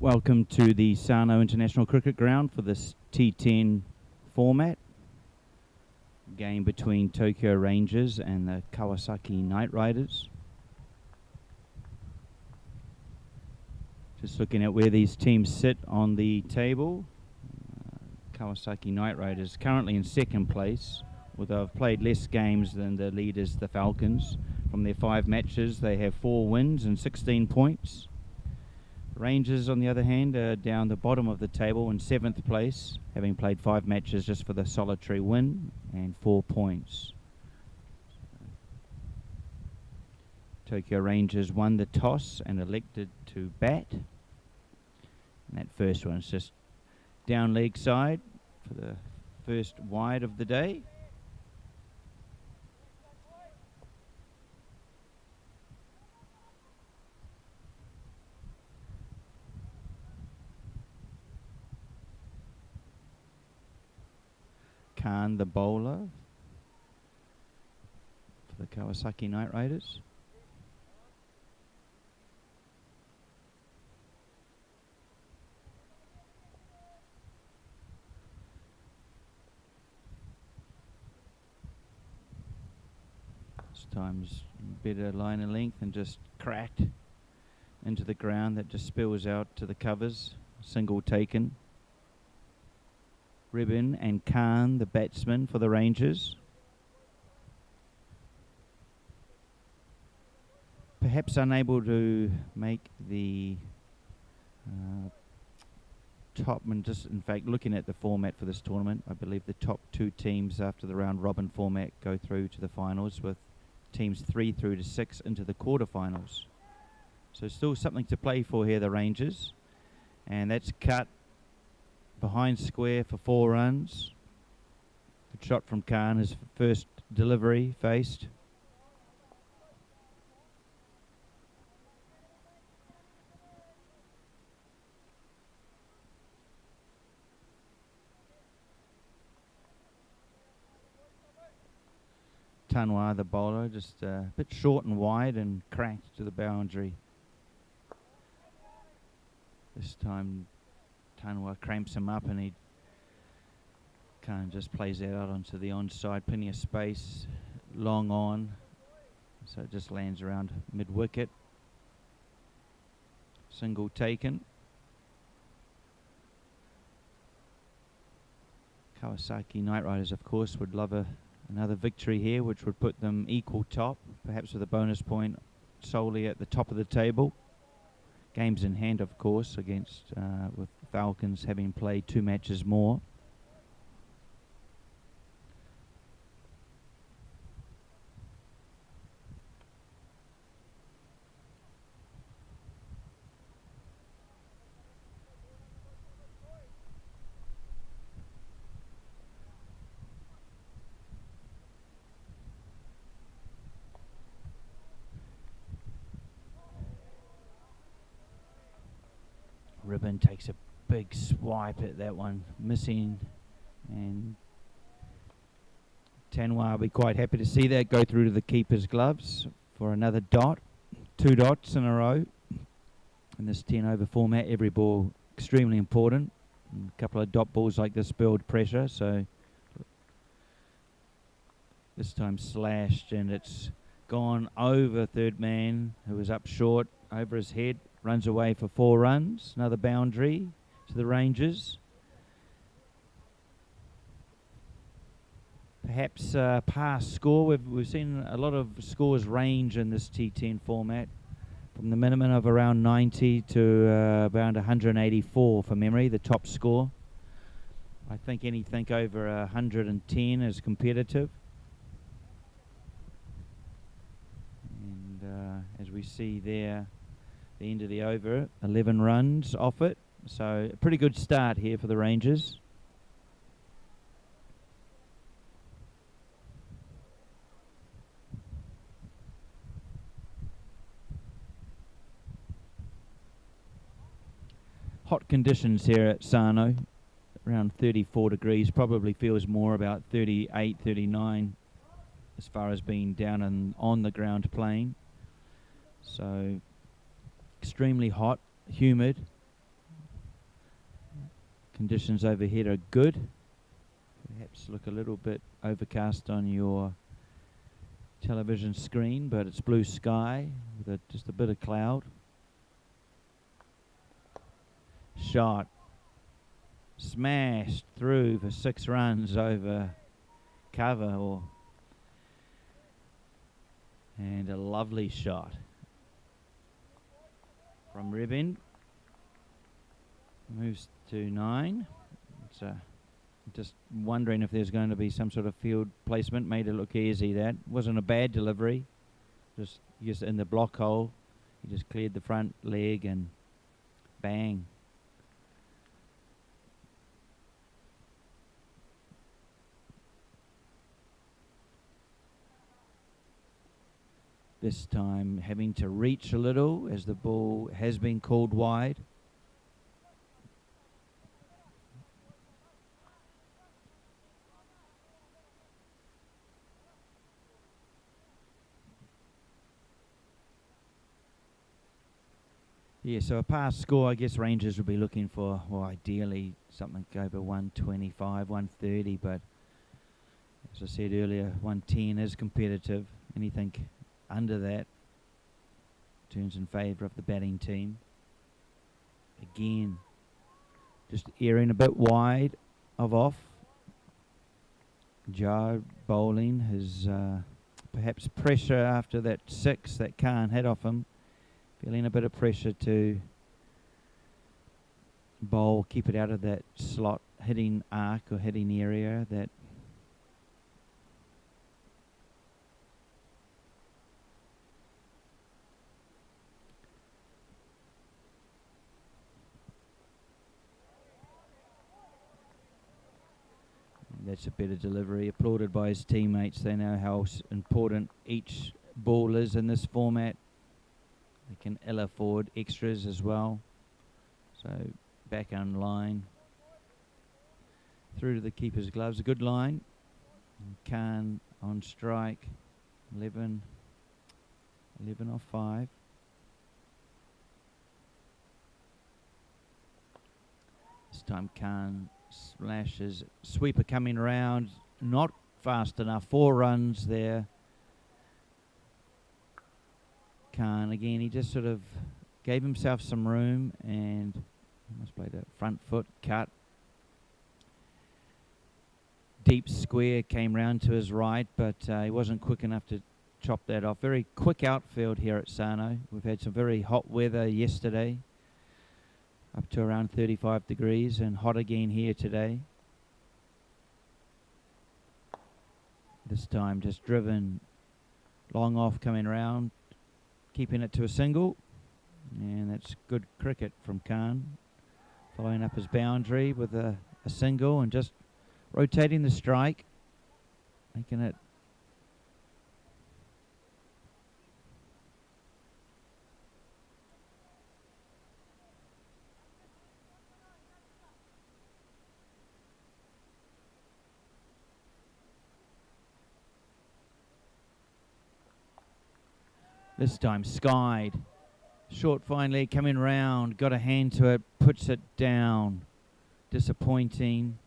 Welcome to the Sano International Cricket Ground for this T10 format. Game between Tokyo Rangers and the Kawasaki Knight Riders. Just looking at where these teams sit on the table. Kawasaki Knight Riders currently in second place, although they've played less games than the leaders, the Falcons. From their 5 matches, they have 4 wins and 16 points. Rangers, on the other hand, are down the bottom of the table in 7th place, having played 5 matches just for the solitary win and 4 points. Tokyo Rangers won the toss and elected to bat. And that first one's just down leg side for the first wide of the day. Khan, the bowler for the Kawasaki Knight Riders. This time's better line of length and just cracked into the ground. That just spills out to the covers. Single taken. Ribbon and Khan, the batsman for the Rangers. Perhaps unable to make the top, and just in fact looking at the format for this tournament, I believe the top 2 teams after the round robin format go through to the finals, with teams 3 through to 6 into the quarterfinals. So still something to play for here, the Rangers. And that's cut behind square for 4 runs. Good shot from Khan, his first delivery faced. Tanwa, the bowler, just a bit short and wide and cracked to the boundary. This time Tanwa cramps him up and he kind of just plays that out onto the onside. Plenty of space, long on, so it just lands around mid-wicket. Single taken. Kawasaki Knight Riders, of course, would love another victory here, which would put them equal top, perhaps with a bonus point solely at the top of the table. Games in hand, of course, against with Falcons having played 2 matches more. Ribbon takes a big swipe at that one, missing, and Tanwa will be quite happy to see that go through to the keeper's gloves for another dot. 2 dots in a row in this 10 over format. Every ball extremely important. And a couple of dot balls like this build pressure, so this time slashed and it's gone over third man, who was up short, over his head. Runs away for 4 runs. Another boundary to the Rangers. Perhaps past score. We've seen a lot of scores range in this T10 format, from the minimum of around 90 to around 184 for memory, the top score. I think anything over 110 is competitive. And as we see there, the end of the over, 11 runs off it. So a pretty good start here for the Rangers. Hot conditions here at Sano, around 34 degrees, probably feels more about 38, 39 as far as being down and on the ground playing. So extremely hot, humid, Conditions overhead are good. Perhaps look a little bit overcast on your television screen, but it's blue sky with just a bit of cloud. Shot. Smashed through for 6 runs over cover, and a lovely shot from Ribbon. Moves to 9. It's just wondering if there's going to be some sort of field placement. Made it look easy. That wasn't a bad delivery. Just in the block hole, he just cleared the front leg and bang. This time having to reach a little as the ball has been called wide. Yeah, so a pass score, I guess Rangers would be looking for, well, ideally something over 125, 130, but as I said earlier, 110 is competitive. Anything under that turns in favour of the batting team. Again, just airing a bit wide of off. Jar bowling his perhaps pressure after that 6 that Khan had off him. Feeling a bit of pressure to bowl, keep it out of that slot hitting arc or hitting area that that's a better delivery, applauded by his teammates. They know how important each ball is in this format. They can ill afford extras as well. So back on line. Through to the keeper's gloves. A good line. Khan on strike. 11 off 5. This time Khan slashes. Sweeper coming around. Not fast enough. 4 runs there. Khan again, he just sort of gave himself some room and almost played a front foot cut. Deep square came round to his right, but he wasn't quick enough to chop that off. Very quick outfield here at Sano. We've had some very hot weather yesterday, up to around 35 degrees, and hot again here today. This time just driven long off coming round, keeping it to a single, and that's good cricket from Khan. Following up his boundary with a single and just rotating the strike, making it this time skied. Short fine leg coming round, got a hand to it, puts it down. Disappointing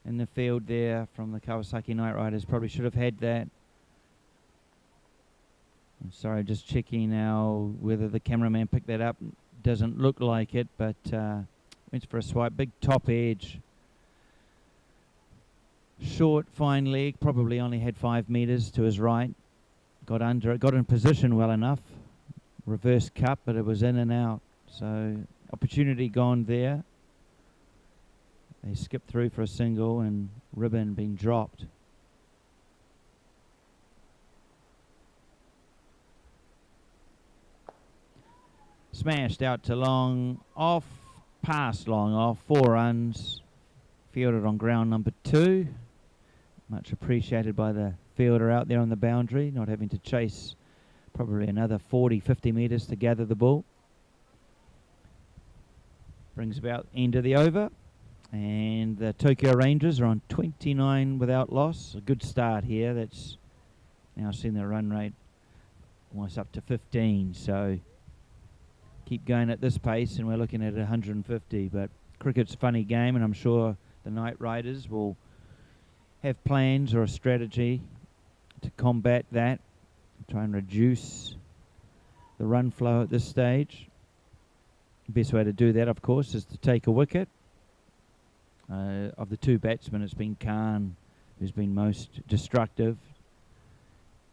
in the field there from the Kawasaki Knight Riders. Probably should have had that. I'm sorry, just checking now whether the cameraman picked that up. Doesn't look like it, but went for a swipe. Big top edge. Short fine leg, probably only had 5 metres to his right. Got under it, got in position well enough. Reverse cut, but it was in and out. So opportunity gone there. They skipped through for a single and ribbon being dropped. Smashed out to long off, past long off, 4 runs. Fielded on ground number 2. Much appreciated by the fielder out there on the boundary, not having to chase probably another 40, 50 metres to gather the ball. Brings about end of the over, and the Tokyo Rangers are on 29 without loss. A good start here. That's now seen the run rate almost up to 15, so keep going at this pace and we're looking at 150, but cricket's a funny game, and I'm sure the Knight Riders will have plans or a strategy to combat that, try and reduce the run flow at this stage. The best way to do that, of course, is to take a wicket. Of the two batsmen, it's been Khan who's been most destructive.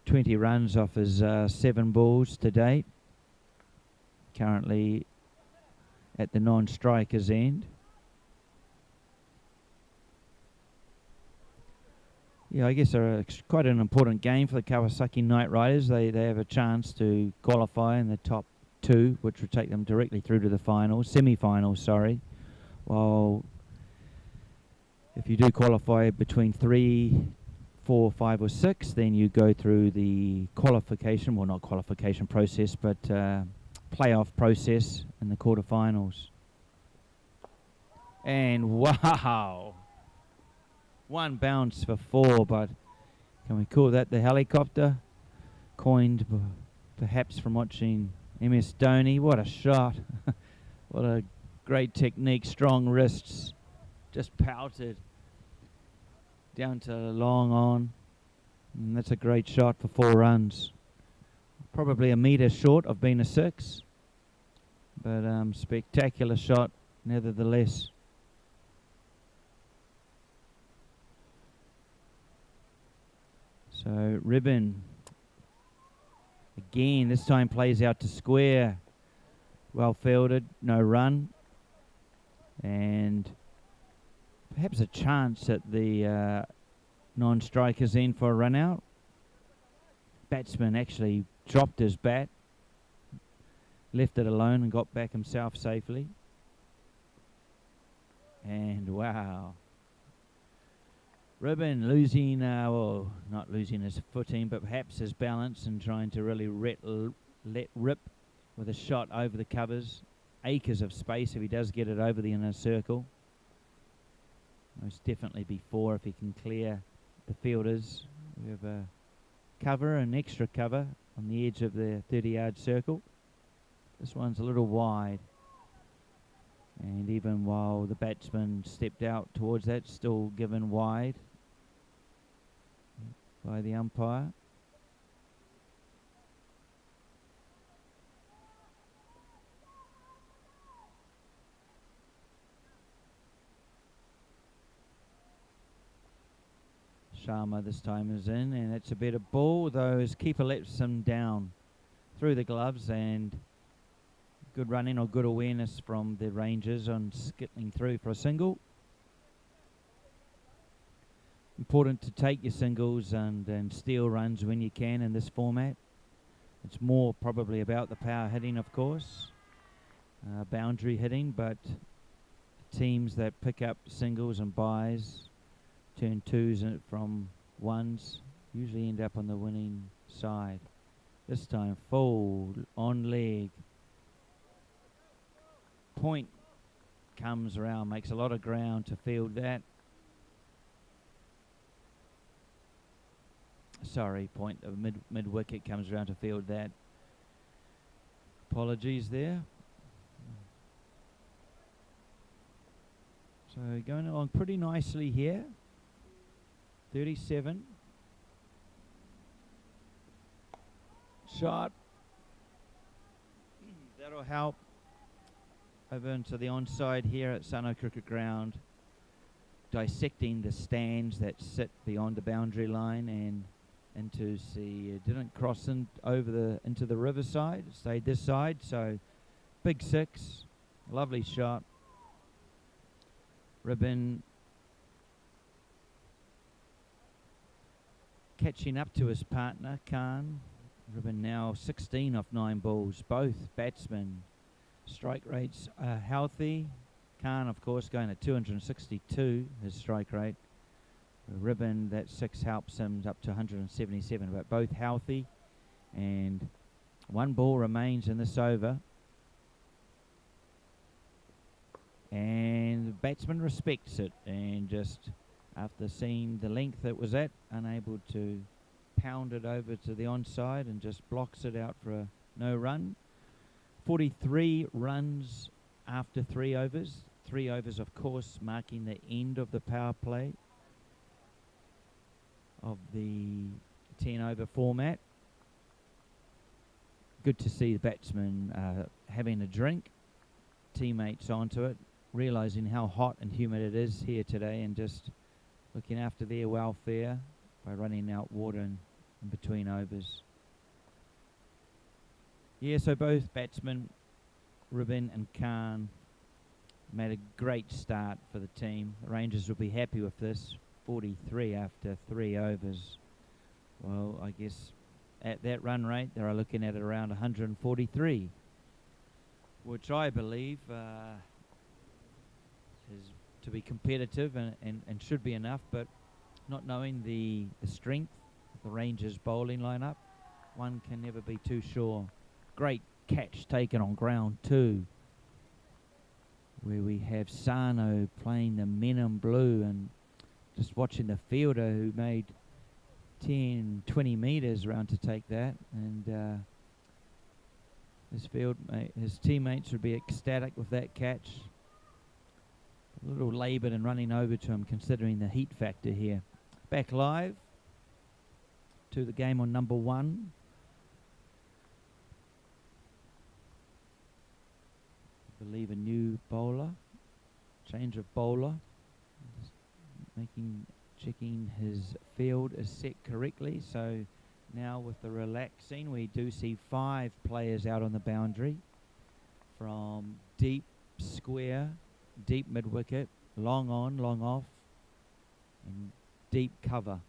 20 runs off his 7 balls to date. Currently at the non-striker's end. Yeah, I guess quite an important game for the Kawasaki Knight Riders. They have a chance to qualify in the top 2, which would take them directly through to the finals, semi-finals, sorry. While if you do qualify between 3, 4, 5 or 6, then you go through the qualification, well not qualification process, but playoff process in the quarterfinals. And wow! One bounce for 4, but can we call that the helicopter? Coined perhaps from watching MS Dhoni. What a shot. What a great technique, strong wrists. Just pouted down to long on. And that's a great shot for 4 runs. Probably a metre short of being a 6. But spectacular shot nevertheless. So Ribbon again, this time plays out to square. Well fielded, no run. And perhaps a chance at the non-striker's end for a run out. Batsman actually dropped his bat, left it alone and got back himself safely. And wow. Ribbon losing, well, not losing his footing, but perhaps his balance and trying to really let rip with a shot over the covers. Acres of space if he does get it over the inner circle. Most definitely be 4 if he can clear the fielders. We have a cover, an extra cover on the edge of the 30-yard circle. This one's a little wide. And even while the batsman stepped out towards that, still given wide by the umpire. Sharma this time is in, and it's a better ball, though his keeper lets him down through the gloves, and good running or good awareness from the Rangers on skittling through for a single. Important to take your singles and steal runs when you can in this format. It's more probably about the power hitting, of course, boundary hitting, but teams that pick up singles and buys, turn 2s from 1s, usually end up on the winning side. This time full on leg. Point comes around, makes a lot of ground to field that. Sorry, Point of mid wicket comes around to field that. Apologies there. So going along pretty nicely here. 37. Shot. That'll help. Over into the onside here at Sano Cricket Ground. Dissecting the stands that sit beyond the boundary line and into see didn't cross into the riverside, stayed this side, so big 6, lovely shot. Ribbon catching up to his partner Khan. Ribbon now 16 off 9 balls. Both batsmen strike rates are healthy. Khan, of course, going at 262, his strike rate. Ribbon, that 6 helps him up to 177, but both healthy. And 1 ball remains in this over. And the batsman respects it, and just after seeing the length it was at, unable to pound it over to the onside and just blocks it out for a no run. 43 runs after 3 overs, 3 overs, of course, marking the end of the power play of the 10 over format. Good to see the batsmen having a drink, teammates onto it, realising how hot and humid it is here today, and just looking after their welfare by running out water in between overs. Yeah, so both batsmen, Ribbon and Khan, made a great start for the team. The Rangers will be happy with this. 43 after 3 overs. Well, I guess at that run rate, they're looking at around 143, which I believe is to be competitive and should be enough, but not knowing the strength of the Rangers bowling lineup, one can never be too sure. Great catch taken on ground too, where we have Sano playing the men in blue and just watching the fielder who made 10, 20 metres round to take that, and his teammates would be ecstatic with that catch. A little laboured and running over to him, considering the heat factor here. Back live to the game on number 1. I believe a new bowler, change of bowler, just checking his field is set correctly. So now with the relaxing, we do see 5 players out on the boundary from deep square, deep mid-wicket, long on, long off, and deep cover.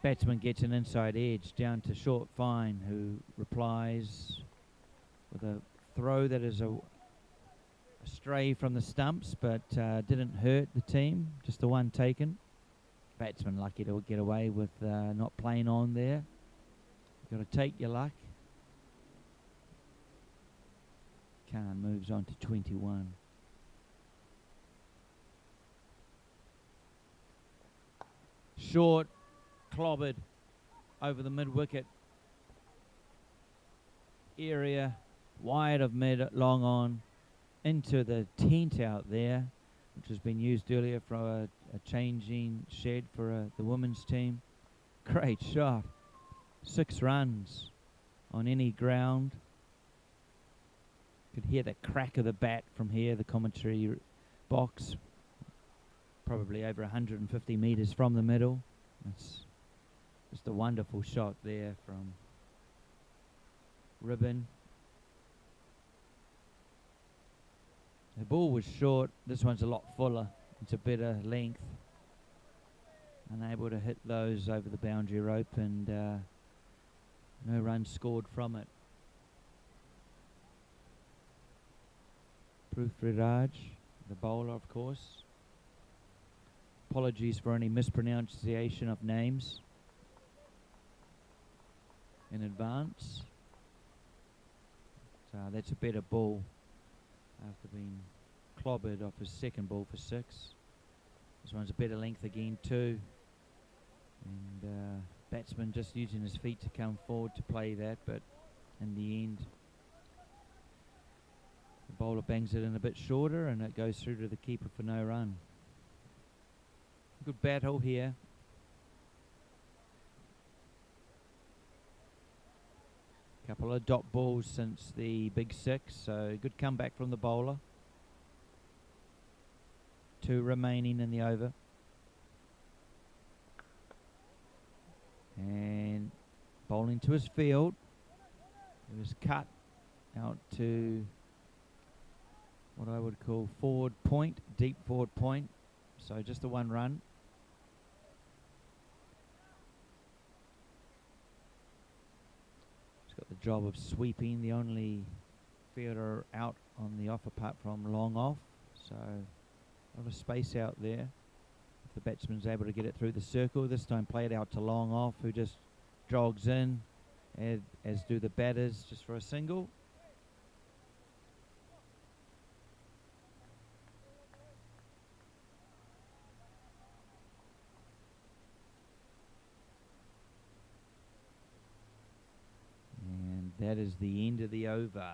Batsman gets an inside edge down to short fine, who replies with a throw that is a stray from the stumps, but didn't hurt the team, just the one taken. Batsman lucky to get away with not playing on there. You've got to take your luck. Khan moves on to 21. Short, clobbered over the mid-wicket area, wide of mid, long on, into the tent out there, which has been used earlier for a changing shed for the women's team. Great shot. 6 runs on any ground. Could hear the crack of the bat from here, the commentary box. Probably over 150 metres from the middle. That's just a wonderful shot there from Ribbon. The ball was short. This one's a lot fuller. It's a better length. Unable to hit those over the boundary rope, and no runs scored from it. Prithviraj, the bowler, of course. Apologies for any mispronunciation of names in advance. So that's a better ball after being clobbered off his second ball for 6. This one's a better length again too. And batsman just using his feet to come forward to play that, but in the end the bowler bangs it in a bit shorter and it goes through to the keeper for no run. Good battle here. Couple of dot balls since the big 6, so good comeback from the bowler. 2 remaining in the over. And bowling to his field. It was cut out to what I would call forward point, deep forward point. So just the 1 run. The job of sweeping, the only fielder out on the off apart from long off, so a lot of space out there. If the batsman's able to get it through the circle, this time play it out to long off, who just jogs in, as do the batters, just for a single. That is the end of the over.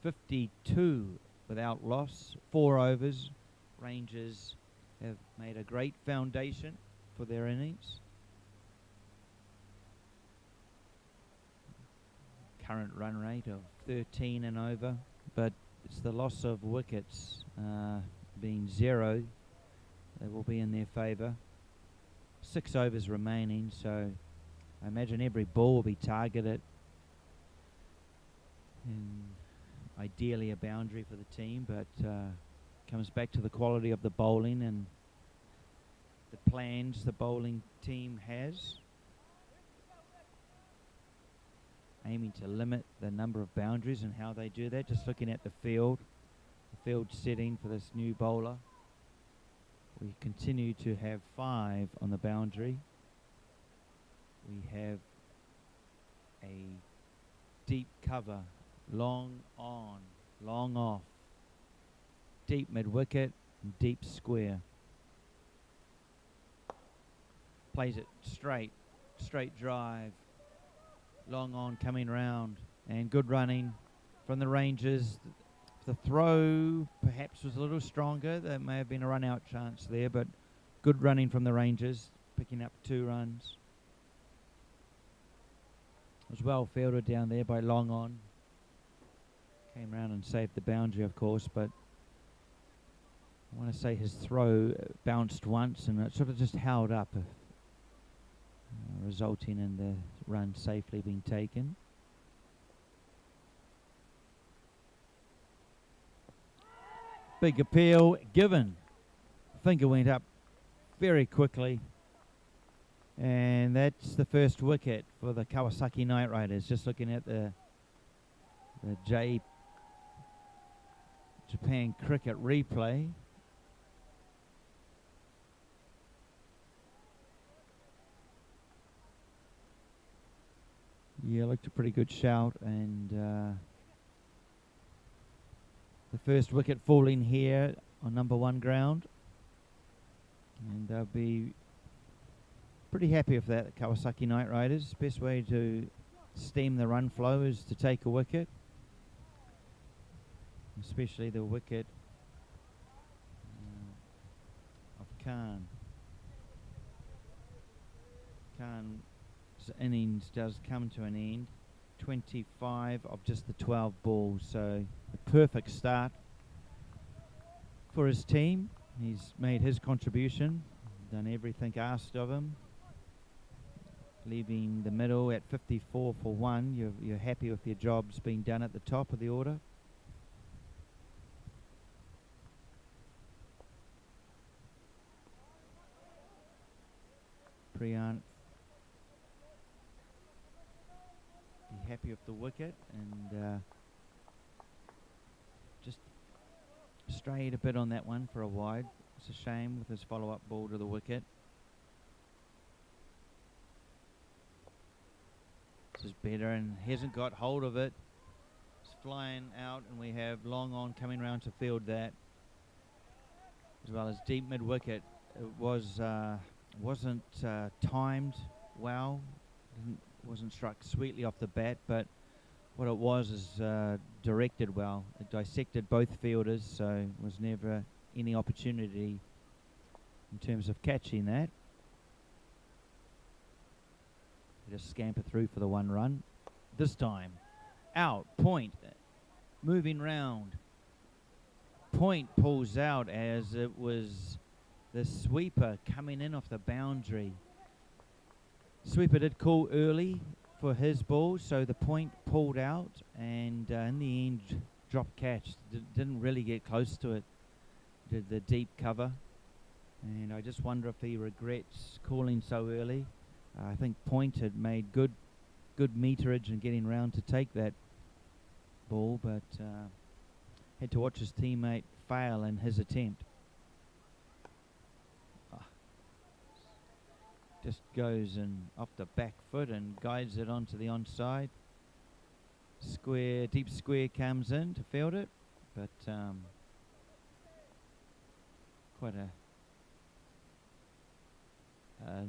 52 without loss, 4 overs. Rangers have made a great foundation for their innings. Current run rate of 13 and over, but it's the loss of wickets being 0 that will be in their favour. 6 overs remaining, so I imagine every ball will be targeted and ideally a boundary for the team, but comes back to the quality of the bowling and the plans the bowling team has, aiming to limit the number of boundaries and how they do that. Just looking at the field setting for this new bowler, we continue to have 5 on the boundary. We have a deep cover, long on, long off, deep mid-wicket, and deep square. Plays it straight drive, long on coming round, and good running from the Rangers. The throw perhaps was a little stronger. There may have been a run-out chance there, but good running from the Rangers, picking up 2 runs. It was well fielded down there by long on. Came round and saved the boundary, of course, but I want to say his throw bounced once and it sort of just held up, resulting in the run safely being taken. Big appeal given. Finger went up very quickly, and that's the first wicket for the Kawasaki Knight Riders. Just looking at the Japan cricket replay. Yeah, looked a pretty good shout, and the first wicket falling here on number 1 ground, and they'll be pretty happy with that, the Kawasaki Knight Riders. Best way to stem the run flow is to take a wicket, especially the wicket of Khan. Khan's innings does come to an end. 25 of just the 12 balls, so a perfect start for his team. He's made his contribution, done everything asked of him. Leaving the middle at 54 for 1, you're happy with your jobs being done at the top of the order. Priyanth be happy with the wicket, and just strayed a bit on that one for a wide. It's a shame with his follow-up ball to the wicket. This is better, and hasn't got hold of it. It's flying out, and we have long on coming round to field that, as well as deep mid-wicket. It wasn't timed well. Wasn't struck sweetly off the bat, but what it was is directed well. It dissected both fielders, so was never any opportunity in terms of catching that. Just scamper through for the 1 run. This time, out, Point, moving round. Point pulls out as it was the sweeper coming in off the boundary. Sweeper did call early for his ball, so the Point pulled out, and in the end dropped catch. Didn't really get close to it. Did the deep cover, and I just wonder if he regrets calling so early. I think Point had made good meterage and getting round to take that ball, but had to watch his teammate fail in his attempt. Just goes and off the back foot and guides it onto the onside. Square, deep square comes in to field it, but quite a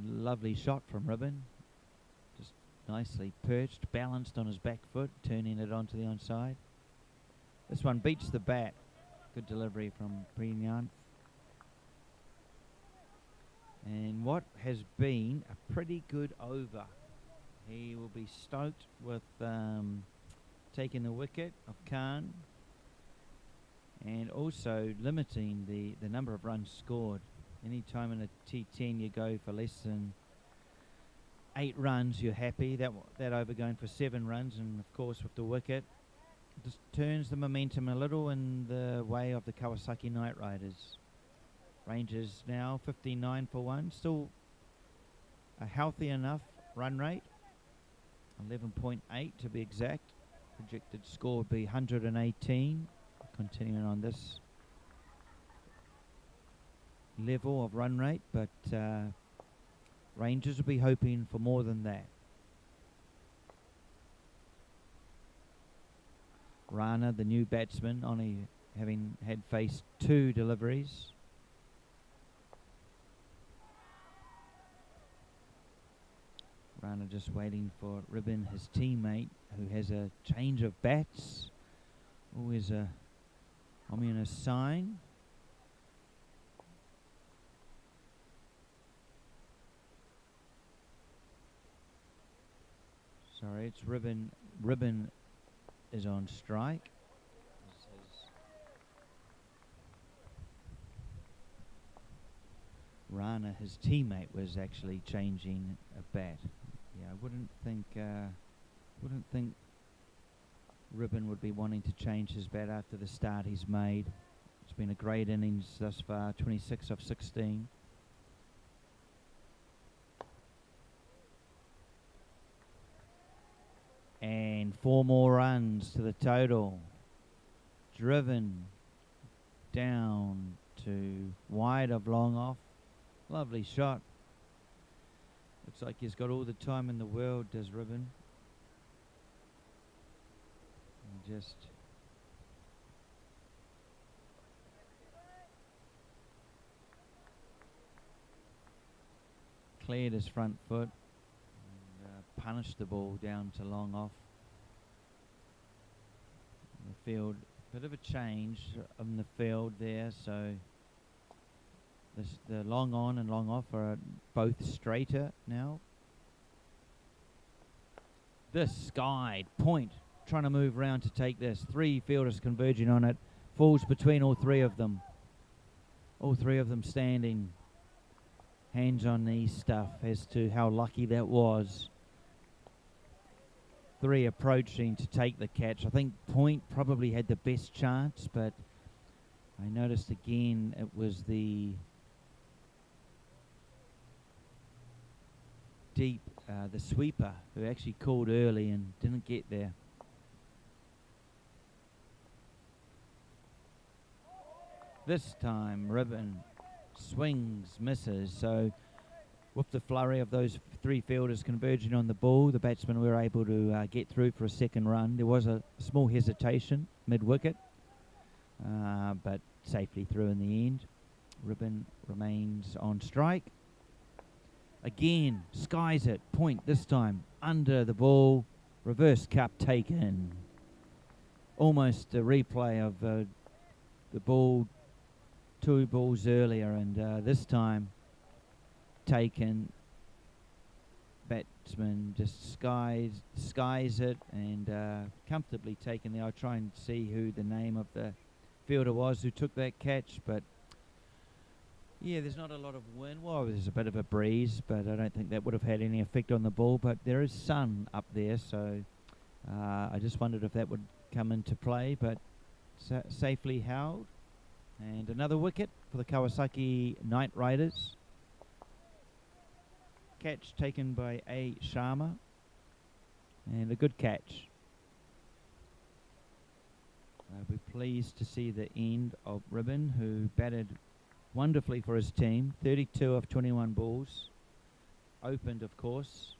lovely shot from Ribbon. Just nicely perched, balanced on his back foot, turning it onto the onside. This one beats the bat. Good delivery from Prignan. And what has been a pretty good over. He will be stoked with taking the wicket of Khan and also limiting the number of runs scored. Any time in a T10 you go for less than 8 runs, you're happy. That over going for 7 runs, and of course with the wicket, just turns the momentum a little in the way of the Kawasaki Knight Riders. Rangers now 59 for 1, still a healthy enough run rate, 11.8 to be exact. Projected score would be 118, continuing on this level of run rate, but Rangers will be hoping for more than that. Rana, the new batsman, only having had faced 2 deliveries. Rana just waiting for Ribbon, his teammate, who has a change of bats. Always a ominous sign. Sorry, it's Ribbon. Ribbon is on strike. Rana, his teammate, was actually changing a bat. Yeah, I wouldn't think Ribbon would be wanting to change his bat after the start he's made. It's been a great innings thus far, 26 of 16. And 4 more runs to the total. Driven down to wide of long off. Lovely shot. Looks like he's got all the time in the world, does Ribbon. And just cleared his front foot and punished the ball down to long off. In the field, bit of a change in the field there, so the long on and long off are both straighter now. This skied point, trying to move round to take this. 3 fielders converging on it. Falls between all 3 of them. All 3 of them standing. Hands on knees stuff as to how lucky that was. 3 approaching to take the catch. I think Point probably had the best chance, but I noticed again it was the deep, the sweeper, who actually called early and didn't get there. This time Ribbon swings, misses, so with the flurry of those 3 fielders converging on the ball, the batsmen were able to get through for a second run. There was a small hesitation mid-wicket, but safely through in the end. Ribbon remains on strike. Again, skies it. Point this time under the ball. Reverse cup taken. Almost a replay of the ball 2 balls earlier, and this time taken. Batsman just skies it and comfortably taken there. I'll try and see who the name of the fielder was who took that catch, but yeah, there's not a lot of wind. Well, there's a bit of a breeze, but I don't think that would have had any effect on the ball. But there is sun up there, so I just wondered if that would come into play, but safely held. And another wicket for the Kawasaki Knight Riders. Catch taken by A. Sharma, and a good catch. I'll be pleased to see the end of Ribbon, who batted wonderfully for his team. 32 of 21 balls. Opened, of course,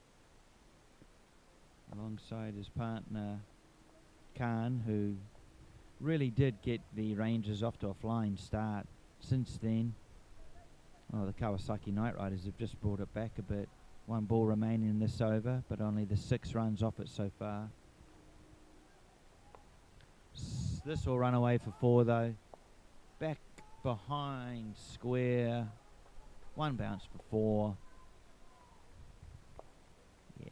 alongside his partner Khan, who really did get the Rangers off to a flying start. Since then, well, the Kawasaki Knight Riders have just brought it back a bit. 1 ball remaining in this over, but only the 6 runs off it so far. This will run away for 4 though. back behind square. One bounce before. Yeah.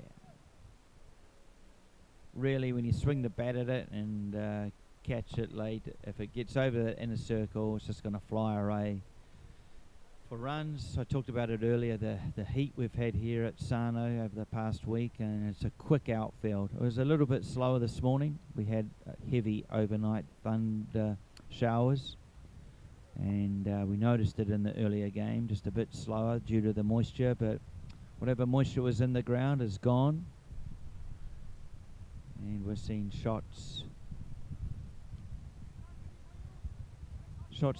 Really, when you swing the bat at it and catch it late, if it gets over the inner circle, it's just going to fly away. For runs, I talked about it earlier, the heat we've had here at Sano over the past week, and it's a quick outfield. It was a little bit slower this morning. We had heavy overnight thunder showers, and we noticed it in the earlier game, just a bit slower due to the moisture, but whatever moisture was in the ground is gone, and we're seeing shots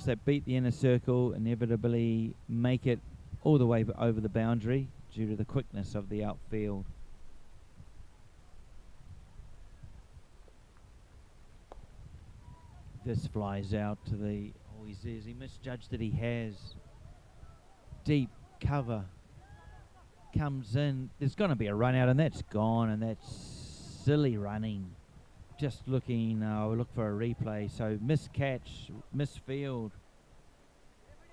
that beat the inner circle, inevitably make it all the way over the boundary due to the quickness of the outfield. This flies out to the... Oh, he misjudged it. He has. Deep cover. Comes in. There's going to be a run out, and that's gone, and that's silly running. Just looking, we'll look for a replay. So miscatch, misfield,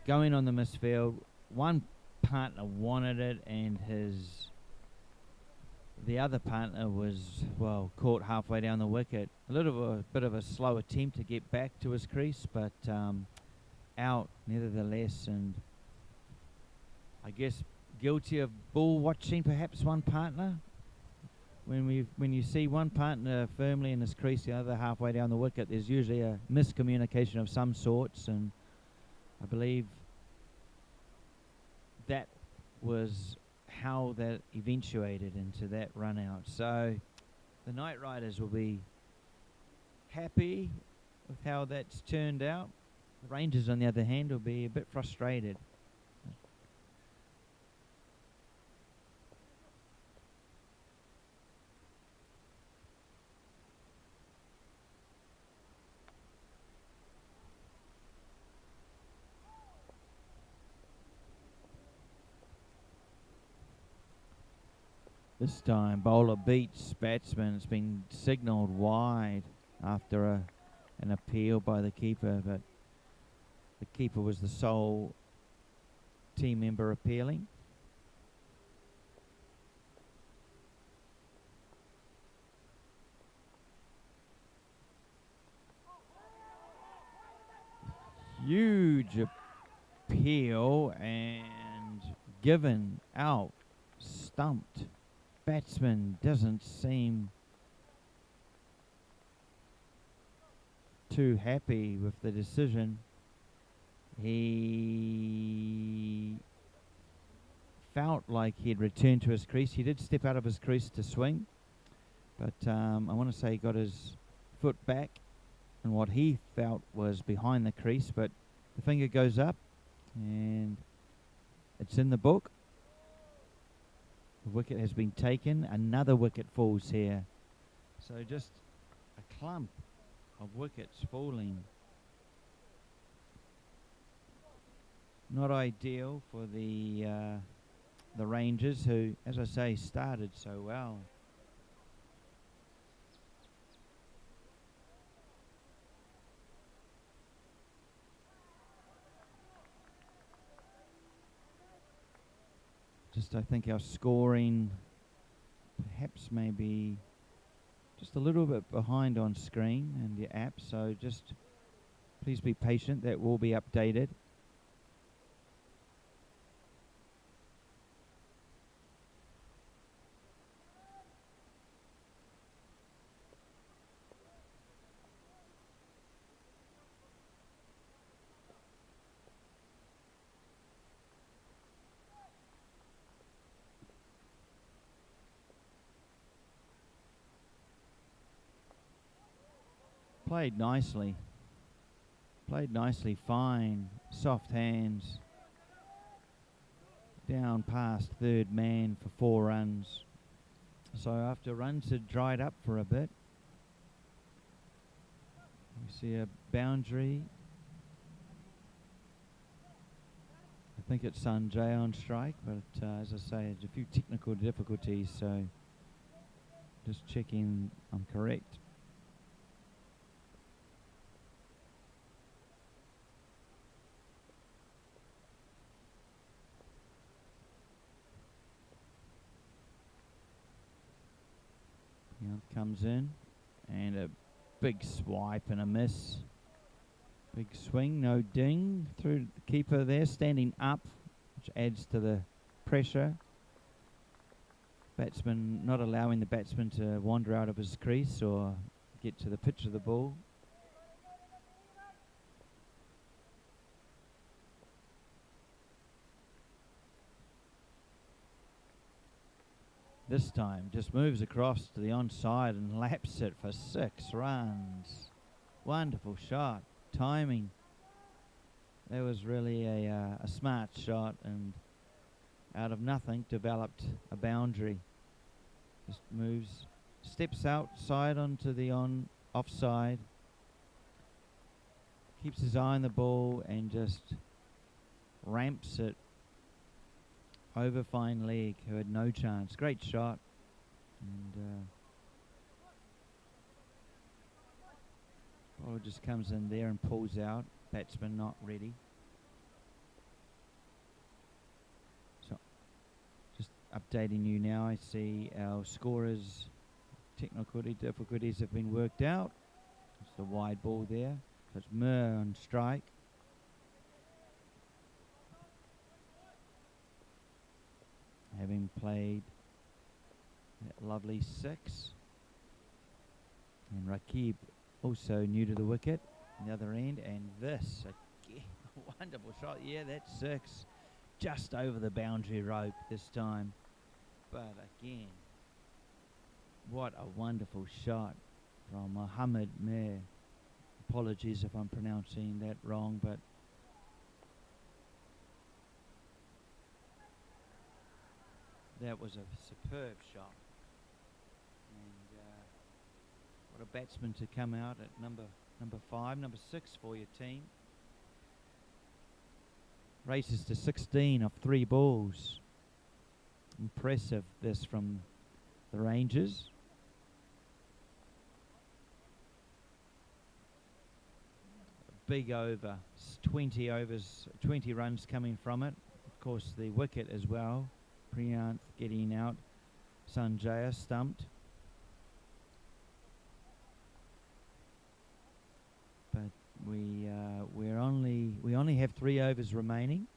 going on the misfield. One partner wanted it, and the other partner was, well, caught halfway down the wicket. A bit of a slow attempt to get back to his crease, but out nevertheless. And I guess guilty of bull watching, perhaps one partner. When you see one partner firmly in his crease, the other halfway down the wicket, there's usually a miscommunication of some sorts, and I believe that was how that eventuated into that run out. So the Knight Riders will be happy with how that's turned out. The Rangers, on the other hand, will be a bit frustrated. This time, bowler beats batsman. It's been signalled wide after an appeal by the keeper, but the keeper was the sole team member appealing. Huge appeal and given out, stumped. Batsman doesn't seem too happy with the decision. He felt like he had returned to his crease. He did step out of his crease to swing, but I want to say he got his foot back and what he felt was behind the crease, but the finger goes up and it's in the book. The wicket has been taken. Another wicket falls here. So just a clump of wickets falling. Not ideal for the Rangers, who, as I say, started so well. I think our scoring perhaps maybe just a little bit behind on screen and the app, so just please be patient. That will be updated. Played nicely, fine, soft hands, down past third man for 4 runs. So after runs had dried up for a bit, we see a boundary. I think it's Sanjay on strike, but as I say, there's a few technical difficulties, so just checking I'm correct. comes in, and a big swipe and a miss. Big swing, no ding through the keeper there, standing up, which adds to the pressure. Batsman not allowing the batsman to wander out of his crease or get to the pitch of the ball. This time just moves across to the onside and laps it for 6 runs. Wonderful shot, timing. That was really a smart shot, and out of nothing developed a boundary. Just moves, steps outside onto the offside, keeps his eye on the ball and just ramps it over fine leg, who had no chance. Great shot. And bowler just comes in there and pulls out. Batsman not ready. So just updating you now. I see our scorers' technical difficulties have been worked out. It's the wide ball there. So it's Mir on strike. Having played that lovely 6. And Rakib also new to the wicket on the other end. And this, again, a wonderful shot. Yeah, that's 6. Just over the boundary rope this time. But again, what a wonderful shot from Mohammed Mir. Apologies if I'm pronouncing that wrong, but that was a superb shot. And what a batsman to come out at number 5, number 6 for your team. Races to 16 off 3 balls. Impressive this from the Rangers. Big over, 20 overs, 20 runs coming from it. Of course the wicket as well. Priyanth getting out, Sanjaya stumped. But we only have 3 overs remaining.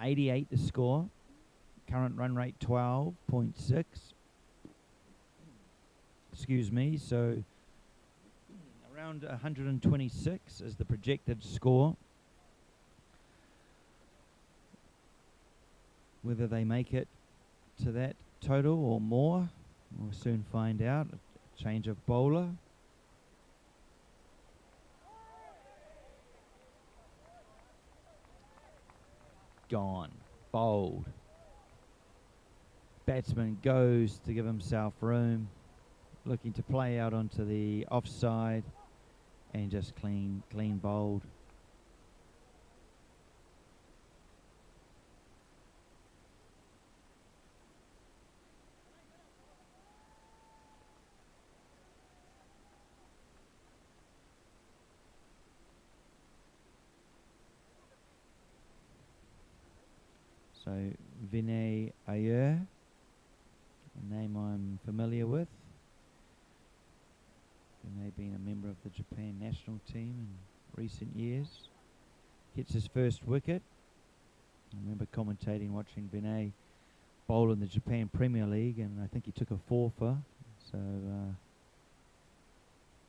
88 to score. Current run rate 12.6. Excuse me. So around 126 is the projected score. Whether they make it to that total or more, we'll soon find out. A change of bowler. Gone. Bowled. Batsman goes to give himself room, looking to play out onto the offside, and just clean bowled. So Vinay Iyer, a name I'm familiar with. Vinay being a member of the Japan national team in recent years. Gets his first wicket. I remember commentating, watching Vinay bowl in the Japan Premier League, and I think he took a 4-fer. So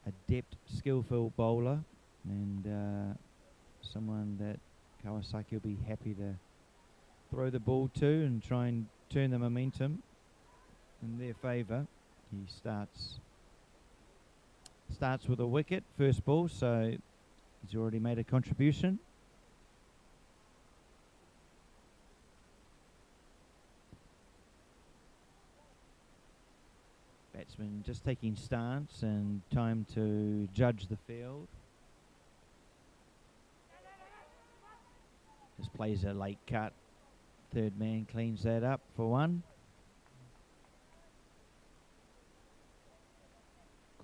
adept, skillful bowler, and someone that Kawasaki will be happy to throw the ball to and try and turn the momentum in their favour. He starts with a wicket, first ball, so he's already made a contribution. Batsman just taking stance and time to judge the field. Just plays a late cut. Third man cleans that up for 1.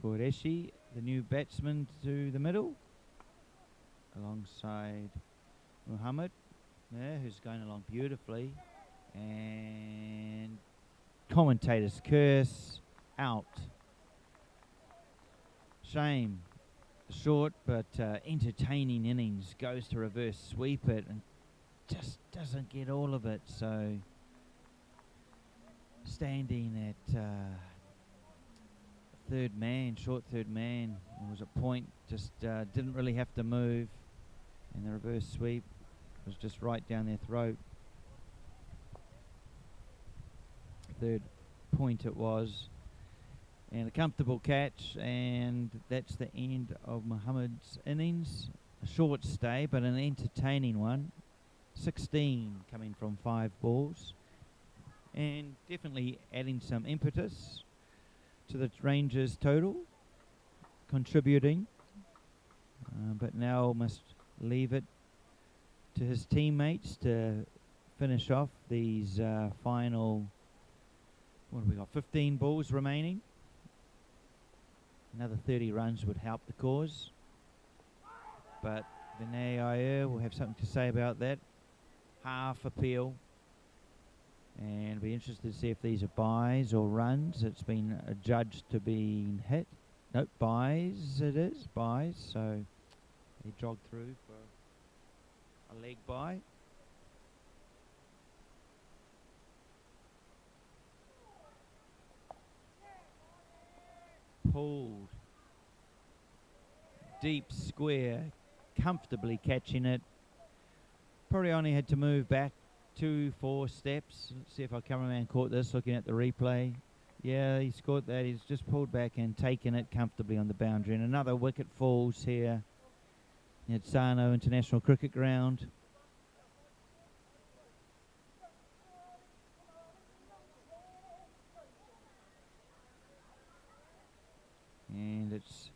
Qureshi, the new batsman, to the middle, alongside Muhammad, who's going along beautifully. And commentator's curse, out. Shame. Short but entertaining innings. Goes to reverse sweep it and just doesn't get all of it. So standing at third man, short third man. It was a point, just didn't really have to move. And the reverse sweep was just right down their throat. Third point it was. And a comfortable catch, and that's the end of Muhammad's innings. A short stay, but an entertaining one. 16 coming from 5 balls. And definitely adding some impetus to the Rangers total, contributing, but now must leave it to his teammates to finish off these final, what have we got, 15 balls remaining. Another 30 runs would help the cause, but Vinay Iyer will have something to say about that. Half appeal. And be interested to see if these are buys or runs. It's been adjudged to be hit. Nope, buys it is, buys. So he jogged through for a leg buy. Pulled. Deep square, comfortably catching it. Probably only had to move back 2-4 steps. Let's see if our cameraman caught this looking at the replay. Yeah, he's caught that. He's just pulled back and taken it comfortably on the boundary. And another wicket falls here at Sano International Cricket Ground. And it's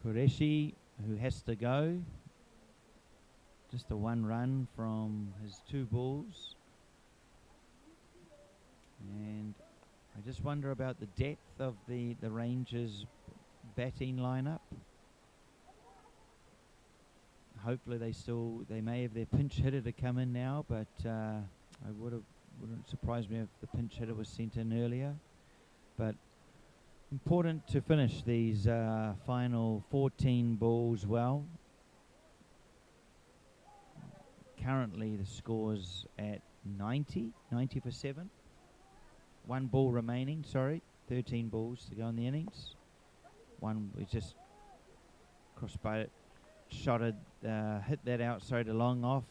Qureshi who has to go. Just a 1 run from his 2 balls. And I just wonder about the depth of the Rangers batting lineup. Hopefully they may have their pinch hitter to come in now, but wouldn't surprise me if the pinch hitter was sent in earlier. But important to finish these final 14 balls well. Currently the score's at 90 for 7. 1 ball remaining, 13 balls to go in the innings. One we just crossbowed, shotted, hit that outside long off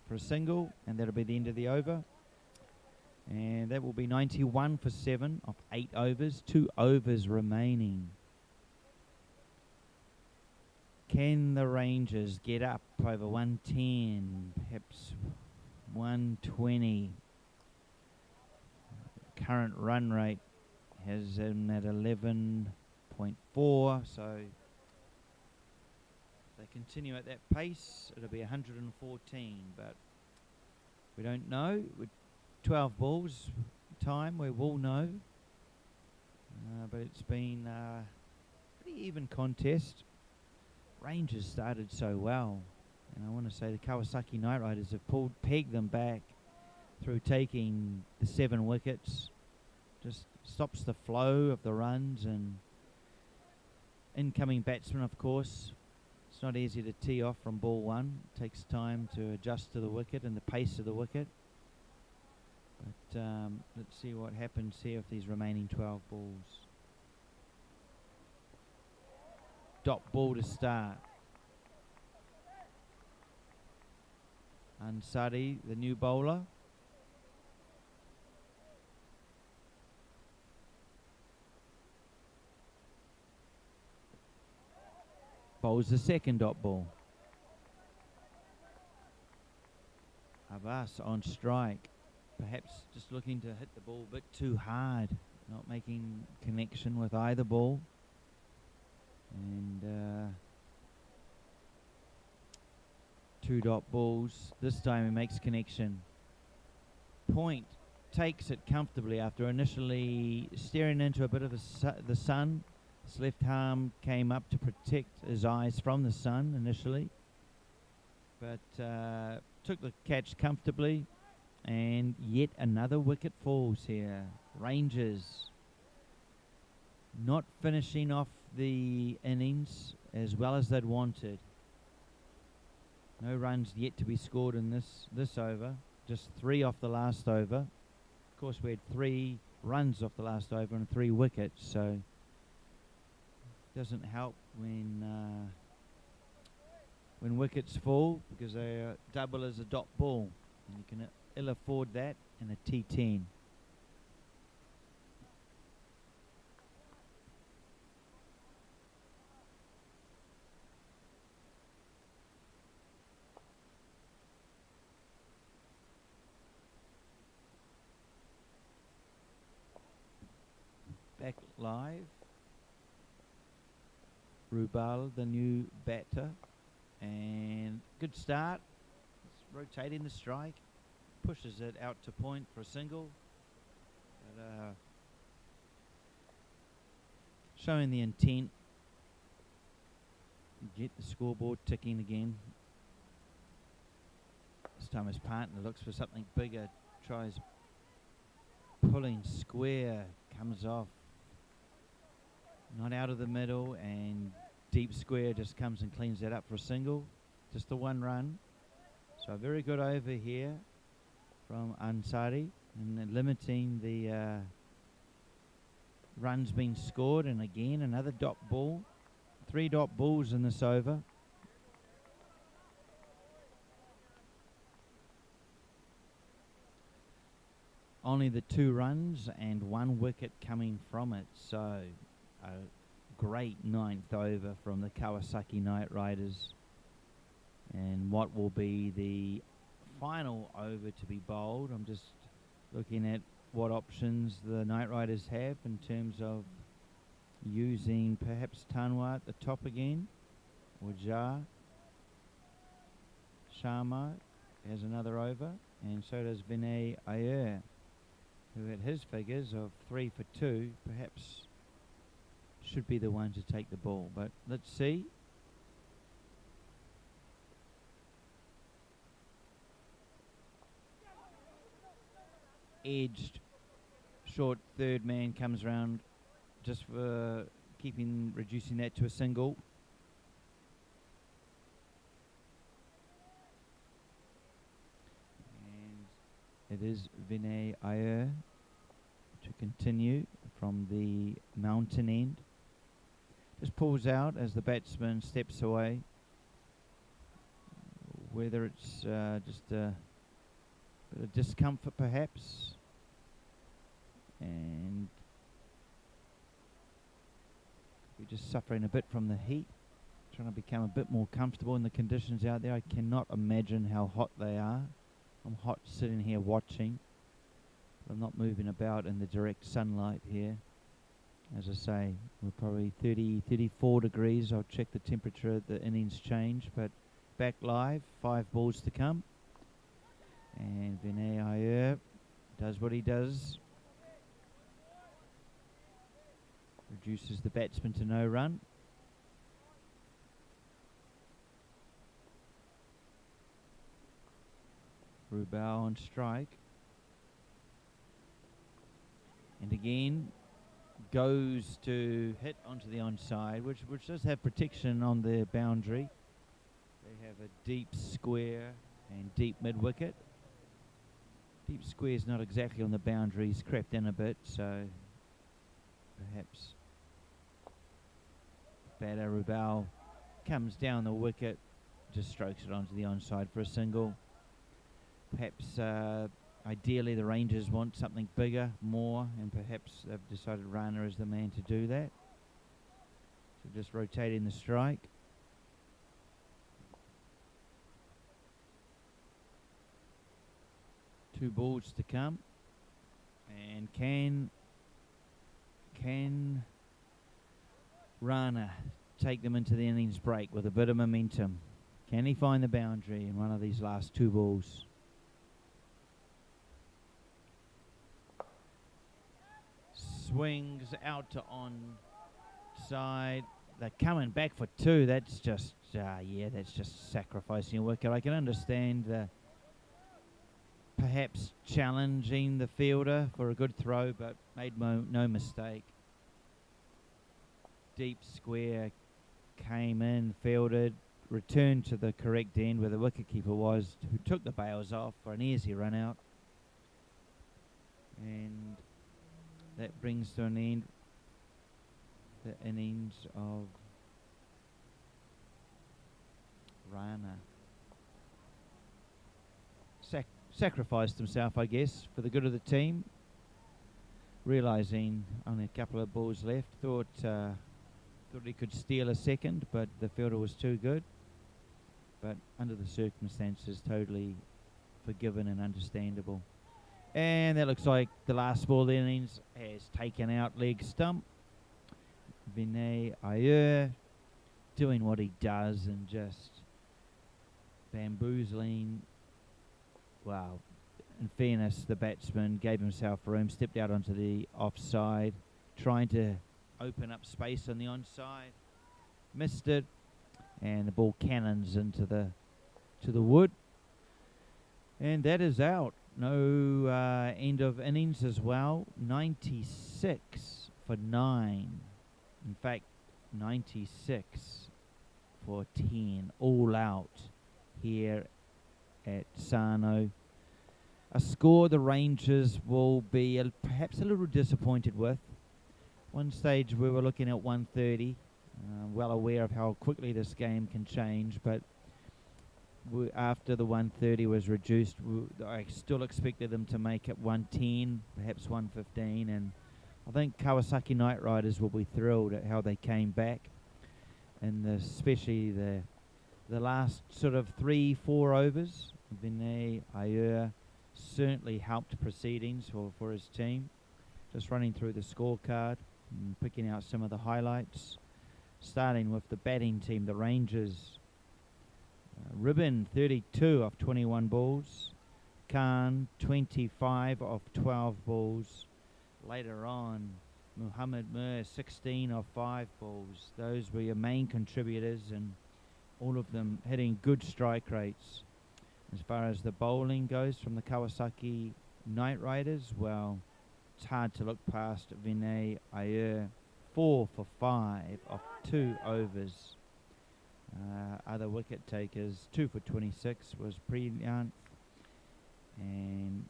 for a single, and that'll be the end of the over. And that will be 91 for 7 of 8 overs, 2 overs remaining. Can the Rangers get up over 110, perhaps 120? Current run rate has him at 11.4, so if they continue at that pace, it'll be 114, but we don't know. With 12 balls time, we will know. But it's been a pretty even contest. Rangers started so well, and I want to say the Kawasaki Knight Riders have pegged them back through taking the 7 wickets. Just stops the flow of the runs, and incoming batsmen, of course. It's not easy to tee off from ball 1. It takes time to adjust to the wicket and the pace of the wicket. But let's see what happens here with these remaining 12 balls. Dot ball to start. Ansari, the new bowler. Bowls the second dot ball. Abbas on strike. Perhaps just looking to hit the ball a bit too hard. Not making connection with either ball. And 2 dot balls. This time he makes connection. Point takes it comfortably after initially staring into a bit of the sun. His left arm came up to protect his eyes from the sun initially, but took the catch comfortably, and yet another wicket falls here. Rangers not finishing off the innings as well as they'd wanted. No runs yet to be scored in this over. Just 3 off the last over. Of course, we had 3 runs off the last over and 3 wickets, so it doesn't help when wickets fall, because they are double as a dot ball, and you can ill afford that in a T10. Back live. Rubal, the new batter, and good start. It's rotating the strike, pushes it out to point for a single. But, showing the intent. Get the scoreboard ticking again. This time his partner looks for something bigger, tries pulling square, comes off. Not out of the middle, and deep square just comes and cleans that up for a single. Just the 1 run. So a very good over here from Ansari, and then limiting the runs being scored. And again, another dot ball. 3 dot balls in this over. Only the 2 runs and 1 wicket coming from it. So a great 9th over from the Kawasaki Knight Riders, and what will be the final over to be bowled. I'm just looking at what options the Knight Riders have in terms of using perhaps Tanwa at the top again, or Jar. Sharma has another over, and so does Vinay Iyer, who at his figures of 3 for 2 perhaps should be the one to take the ball. But let's see. Edged short third man comes round just for reducing that to a single. And it is Vinay Iyer to continue from the mountain end. Just pulls out as the batsman steps away. Whether it's just a bit of discomfort perhaps, and we're just suffering a bit from the heat, trying to become a bit more comfortable in the conditions out there. I cannot imagine how hot they are. I'm hot sitting here watching, but I'm not moving about in the direct sunlight here. As I say, we're probably 30, 34 degrees. I'll check the temperature at the innings change, but back live, 5 balls to come. And Vinay Iyer does what he does. Reduces the batsman to no run. Rubal on strike. And again, goes to hit onto the onside, which does have protection on the boundary. They have a deep square and deep mid-wicket. Deep square is not exactly on the boundary, he's crept in a bit, so perhaps batter Rubal comes down the wicket, just strokes it onto the onside for a single. Perhaps ideally the Rangers want something bigger, more, and perhaps they've decided Rana is the man to do that. So just rotating the strike. Two balls to come, and can Rana take them into the innings break with a bit of momentum? Can he find the boundary in one of these last 2 balls? Swings out to onside. They're coming back for 2. That's just that's just sacrificing a wicket. I can understand perhaps challenging the fielder for a good throw, but made no mistake. deep square came in, fielded, returned to the correct end where the wicketkeeper was, who took the bails off for an easy run out. And that brings to an end the innings of Rana. Sacrificed himself, I guess, for the good of the team. Realising only a couple of balls left, thought he could steal a second, but the fielder was too good. But under the circumstances, totally forgiven and understandable. And that looks like the last ball of the innings has taken out leg stump. Vinay Iyer doing what he does and just bamboozling. Wow. In fairness, the batsman gave himself room, stepped out onto the offside, trying to open up space on the onside. Missed it, and the ball cannons into the wood. And that is out. No end of innings as well. 96 for 9. In fact, 96 for 10. All out here at Sano. A score the Rangers will be perhaps a little disappointed with. One stage we were looking at 130. Well aware of how quickly this game can change, but after the 130 was reduced, I still expected them to make it 110, perhaps 115, and I think Kawasaki Knight Riders will be thrilled at how they came back, and especially the last sort of 3-4 overs. Vinay Iyer certainly helped proceedings for his team. Just running through the scorecard and picking out some of the highlights. Starting with the batting team, the Rangers. Ribbon, 32 off 21 balls. Khan, 25 off 12 balls. Later on, Muhammad Mir, 16 off 5 balls. Those were your main contributors, and all of them hitting good strike rates. As far as the bowling goes from the Kawasaki Knight Riders, well, it's hard to look past Vinay Iyer. 4 for 5 off 2 overs. Other wicket takers, 2 for 26 was Priyanth, and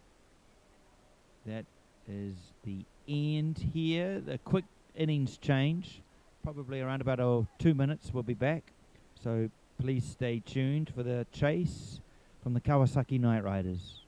that is the end here. The quick innings change, probably around about 2 minutes. We'll be back, so please stay tuned for the chase from the Kawasaki Knight Riders.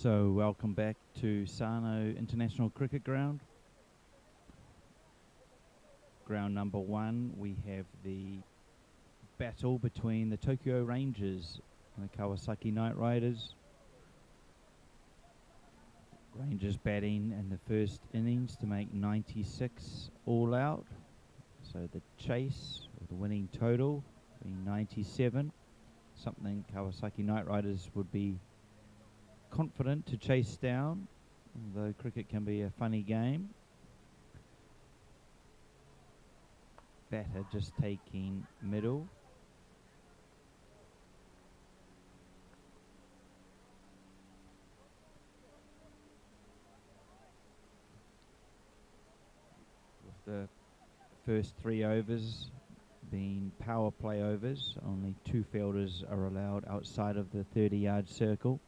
So welcome back to Sano International Cricket Ground. Ground number 1, we have the battle between the Tokyo Rangers and the Kawasaki Knight Riders. Rangers batting in the first innings to make 96 all out. So the chase, or the winning total, being 97. Something Kawasaki Knight Riders would be confident to chase down, although cricket can be a funny game. Batter just taking middle. With the first 3 overs being power play overs, only 2 fielders are allowed outside of the 30-yard circle.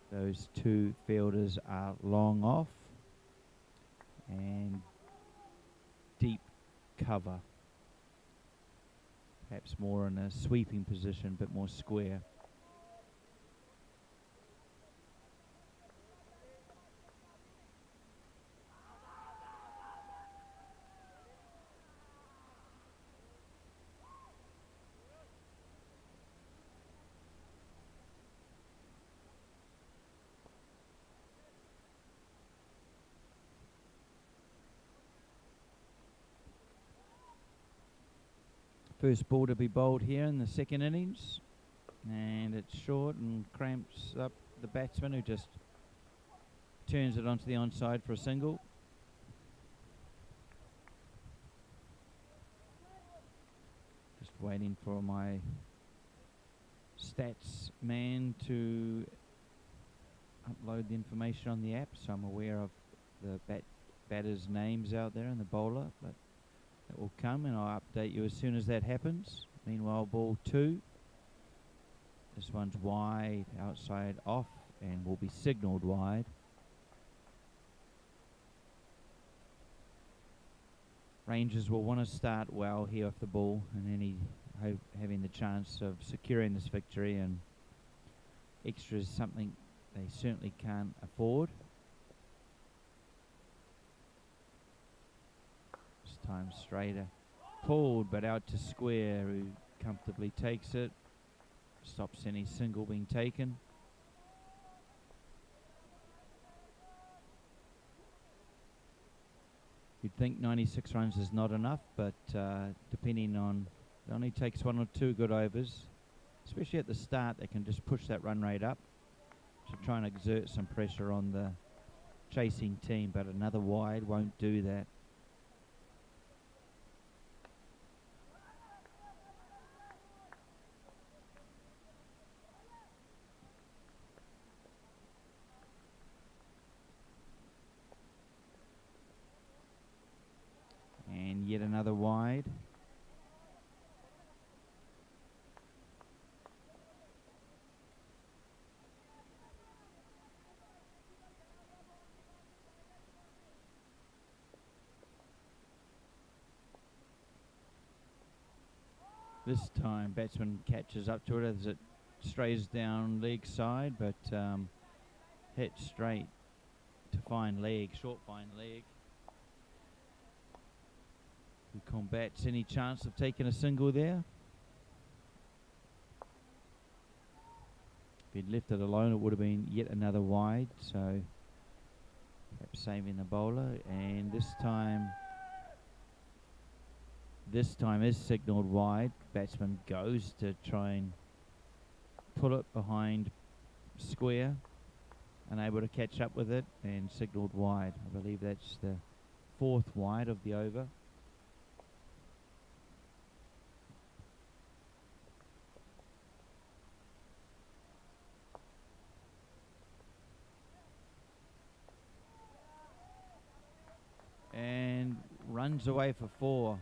Those 2 fielders are long off and deep cover. Perhaps more in a sweeping position, but more square. First ball to be bowled here in the second innings, and it's short and cramps up the batsman, who just turns it onto the onside for a single. Just waiting for my stats man to upload the information on the app, so I'm aware of the batters' names out there and the bowler, but it will come and I'll update you as soon as that happens. Meanwhile, ball 2. This one's wide, outside off, and will be signalled wide. Rangers will want to start well here off the ball, and having the chance of securing this victory, and extra is something they certainly can't afford. Time straighter, pulled but out to square, who comfortably takes it, stops any single being taken. You'd think 96 runs is not enough, but depending on, it only takes 1 or 2 good overs, especially at the start. They can just push that run rate up to try and exert some pressure on the chasing team, but another wide won't do that. And yet another wide. This time batsman catches up to it as it strays down leg side, but hit straight to fine leg, short fine leg. Who combats any chance of taking a single there. If he'd left it alone, it would have been yet another wide, so perhaps saving the bowler. And this time is signalled wide. Batsman goes to try and pull it behind square, unable to catch up with it, and signalled wide. I believe that's the 4th wide of the over. And runs away for 4.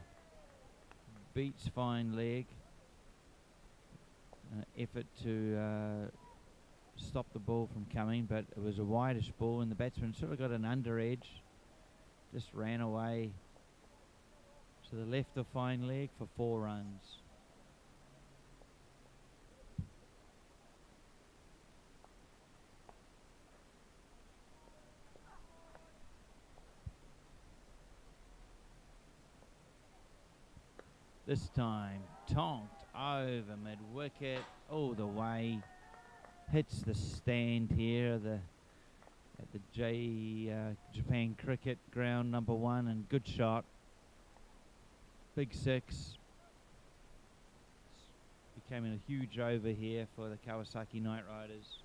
Beats fine leg. Effort to stop the ball from coming, but it was a wideish ball, and the batsman sort of got an under edge. Just ran away to the left of fine leg for 4 runs. This time tonked over mid-wicket all the way. Hits the stand here at the Japan Cricket Ground #1, and good shot. Big six. Became a huge over here for the Kawasaki Knight Riders.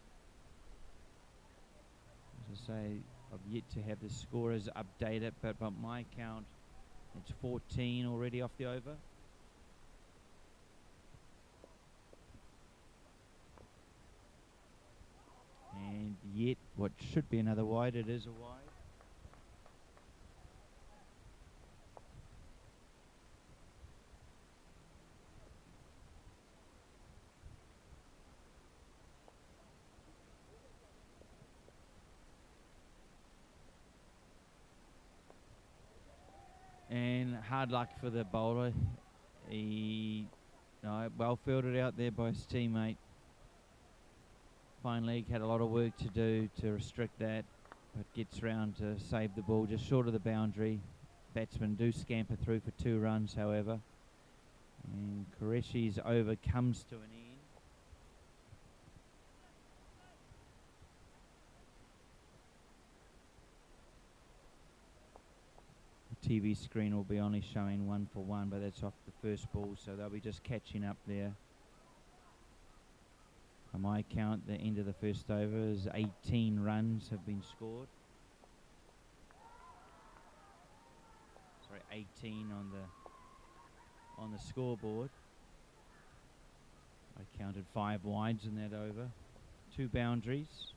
As I say, I've yet to have the scorers updated, but by my count, it's 14 already off the over. And yet, what should be another wide, it is a wide. And hard luck for the bowler. He well fielded out there by his teammate. Fine leg, had a lot of work to do to restrict that, but gets round to save the ball just short of the boundary. Batsmen do scamper through for 2 runs, however. And Qureshi's over comes to an end. TV screen will be only showing 1 for 1, but that's off the first ball, so they'll be just catching up there. By my count, the end of the first over is 18 runs have been scored. Sorry, 18 on the scoreboard. I counted 5 wides in that over, 2 boundaries.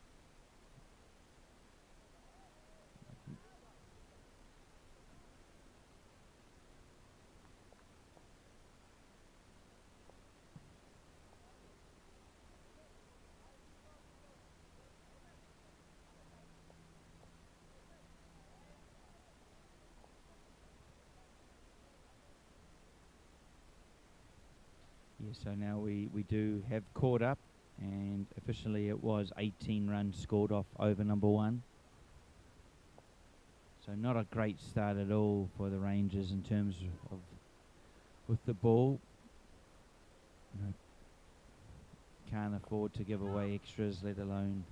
So now we do have caught up, and officially it was 18 runs scored off over #1. So not a great start at all for the Rangers in terms of with the ball. Can't afford to give away extras, let alone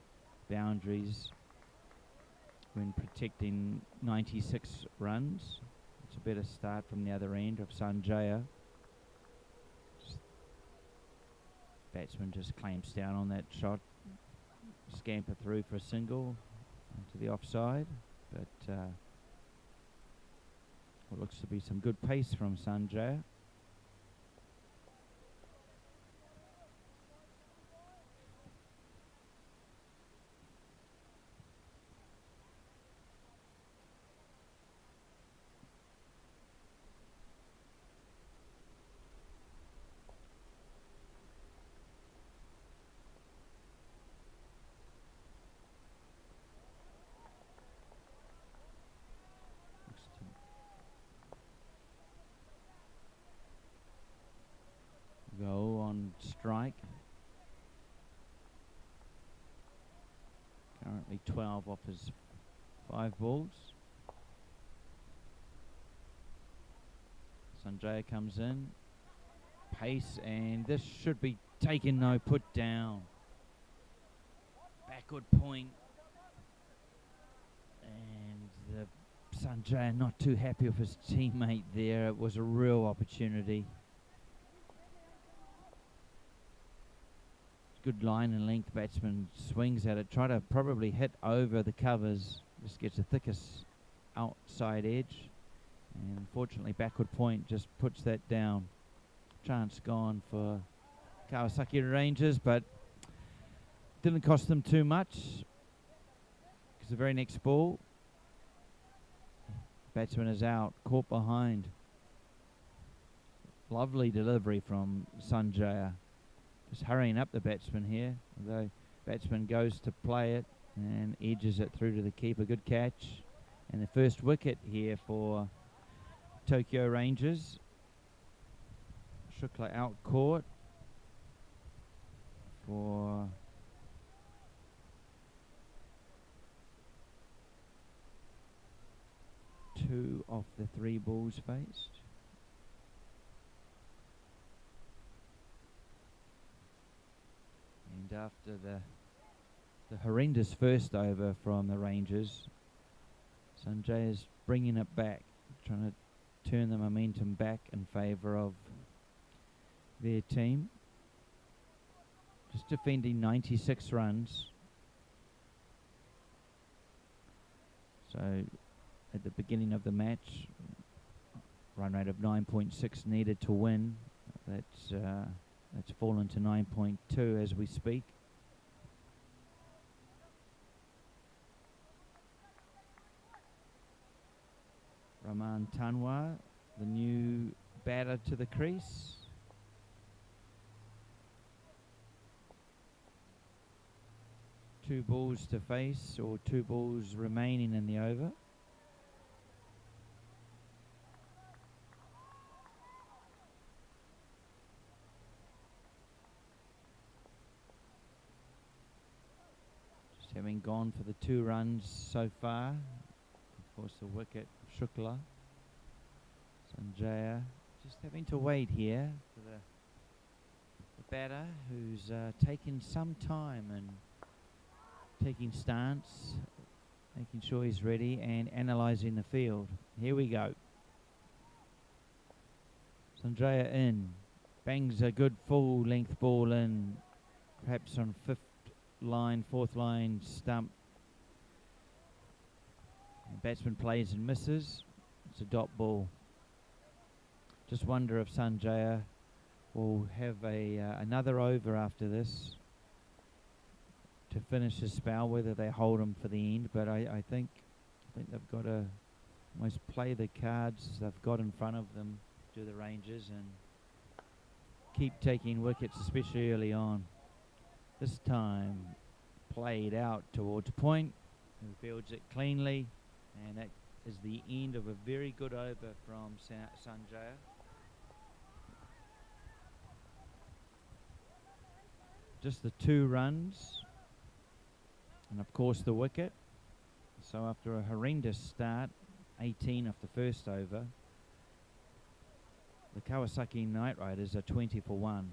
boundaries, when protecting 96 runs. It's a better start from the other end of Sanjaya. Batsman just clamps down on that shot, scamper through for a single onto the offside, but what looks to be some good pace from Sanjaya. Go on strike. Currently 12 off his 5 balls. Sanjaya comes in. Pace, and this should be taken, no, put down. Backward point. And Sanjaya not too happy with his teammate there. It was a real opportunity. Good line and length, batsman swings at it, try to probably hit over the covers, just gets the thickest outside edge, and unfortunately backward point just puts that down. Chance gone for Kawasaki Rangers, but didn't cost them too much, because the very next ball, batsman is out, caught behind. Lovely delivery from Sanjaya. Just hurrying up the batsman here, although batsman goes to play it and edges it through to the keeper. Good catch. And the first wicket here for Tokyo Rangers. Shukla out caught for two of the 3 balls faced. And after the horrendous first over from the Rangers, Sanjay is bringing it back, trying to turn the momentum back in favour of their team. Just defending 96 runs. So at the beginning of the match, run rate of 9.6 needed to win. That's fallen to 9.2 as we speak. Raman Tanwa, the new batter to the crease. Two balls to face, or two balls remaining in the over. Just having gone for the 2 runs so far. Of course, the wicket of Shukla. Sanjaya just having to wait here for the batter, who's taking some time and taking stance, making sure he's ready and analysing the field. Here we go. Sanjaya in, bangs a good full length ball in, perhaps on 5th line, 4th line stump. And batsman plays and misses. It's a dot ball. Just wonder if Sanjaya will have another over after this to finish his spell, whether they hold him for the end. But I think they've got to almost play the cards they've got in front of them to the Rangers and keep taking wickets, especially early on. This time played out towards point, who fields it cleanly, and that is the end of a very good over from Sanjaya. Just the 2 runs. And of course the wicket. So after a horrendous start, 18 off the first over, the Kawasaki Knight Riders are 20 for 1.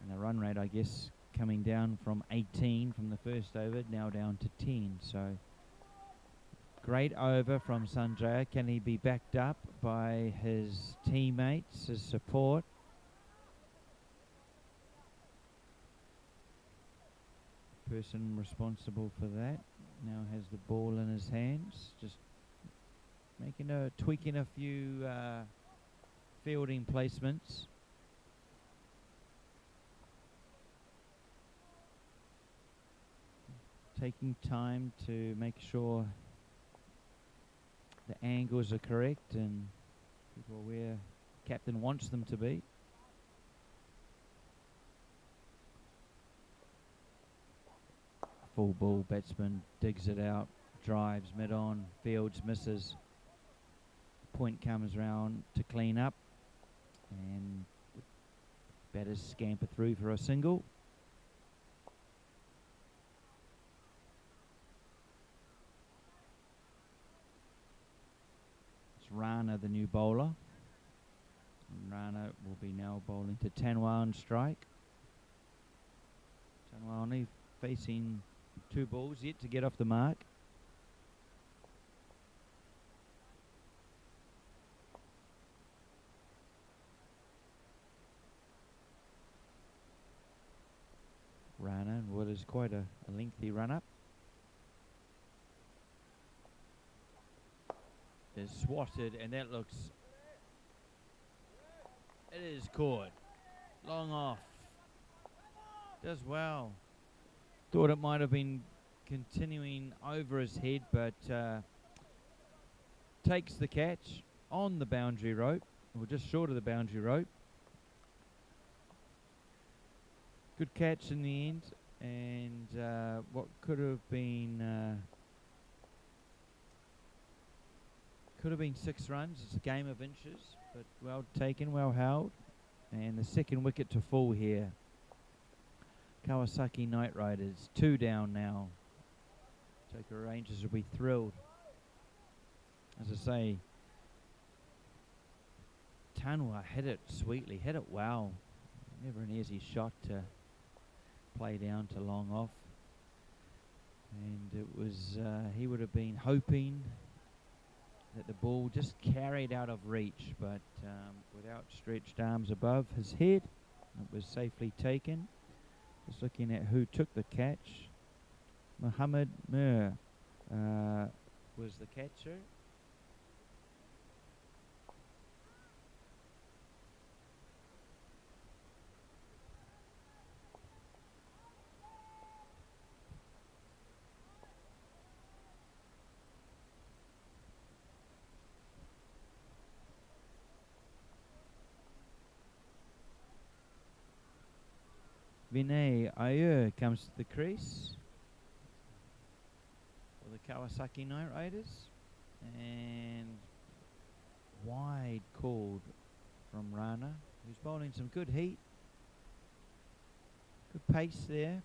And the run rate, I guess, coming down from 18 from the first over, now down to 10. So great over from Sanjaya. Can he be backed up by his teammates, his support? Person responsible for that now has the ball in his hands, just tweaking a few fielding placements. Taking time to make sure the angles are correct and people are where captain wants them to be. Full ball, batsman digs it out, drives mid-on, fields, misses. Point comes round to clean up, and batters scamper through for a single. Rana, the new bowler. And Rana will be now bowling to Tanwa on strike. Tanwa only facing 2 balls yet to get off the mark. Rana, and what is quite a lengthy run-up. Is swatted, and that looks, it is caught, long off, does well. Thought it might have been continuing over his head, but takes the catch on the boundary rope, or just short of the boundary rope. Good catch in the end, and what could have been 6 runs. It's a game of inches, but well taken, well held. And the second wicket to fall here. Kawasaki Knight Riders, 2 down now. Tokyo Rangers will be thrilled. as I say, Tanua hit it sweetly, hit it well. Never an easy shot to play down to long off. And it was, he would have been hoping that the ball just carried out of reach, but with outstretched arms above his head, it was safely taken. Just looking at who took the catch. Muhammad Mir was the catcher. Vinay Iyer comes to the crease for the Kawasaki Knight Riders, and wide called from Rana, who's bowling some good heat, good pace there.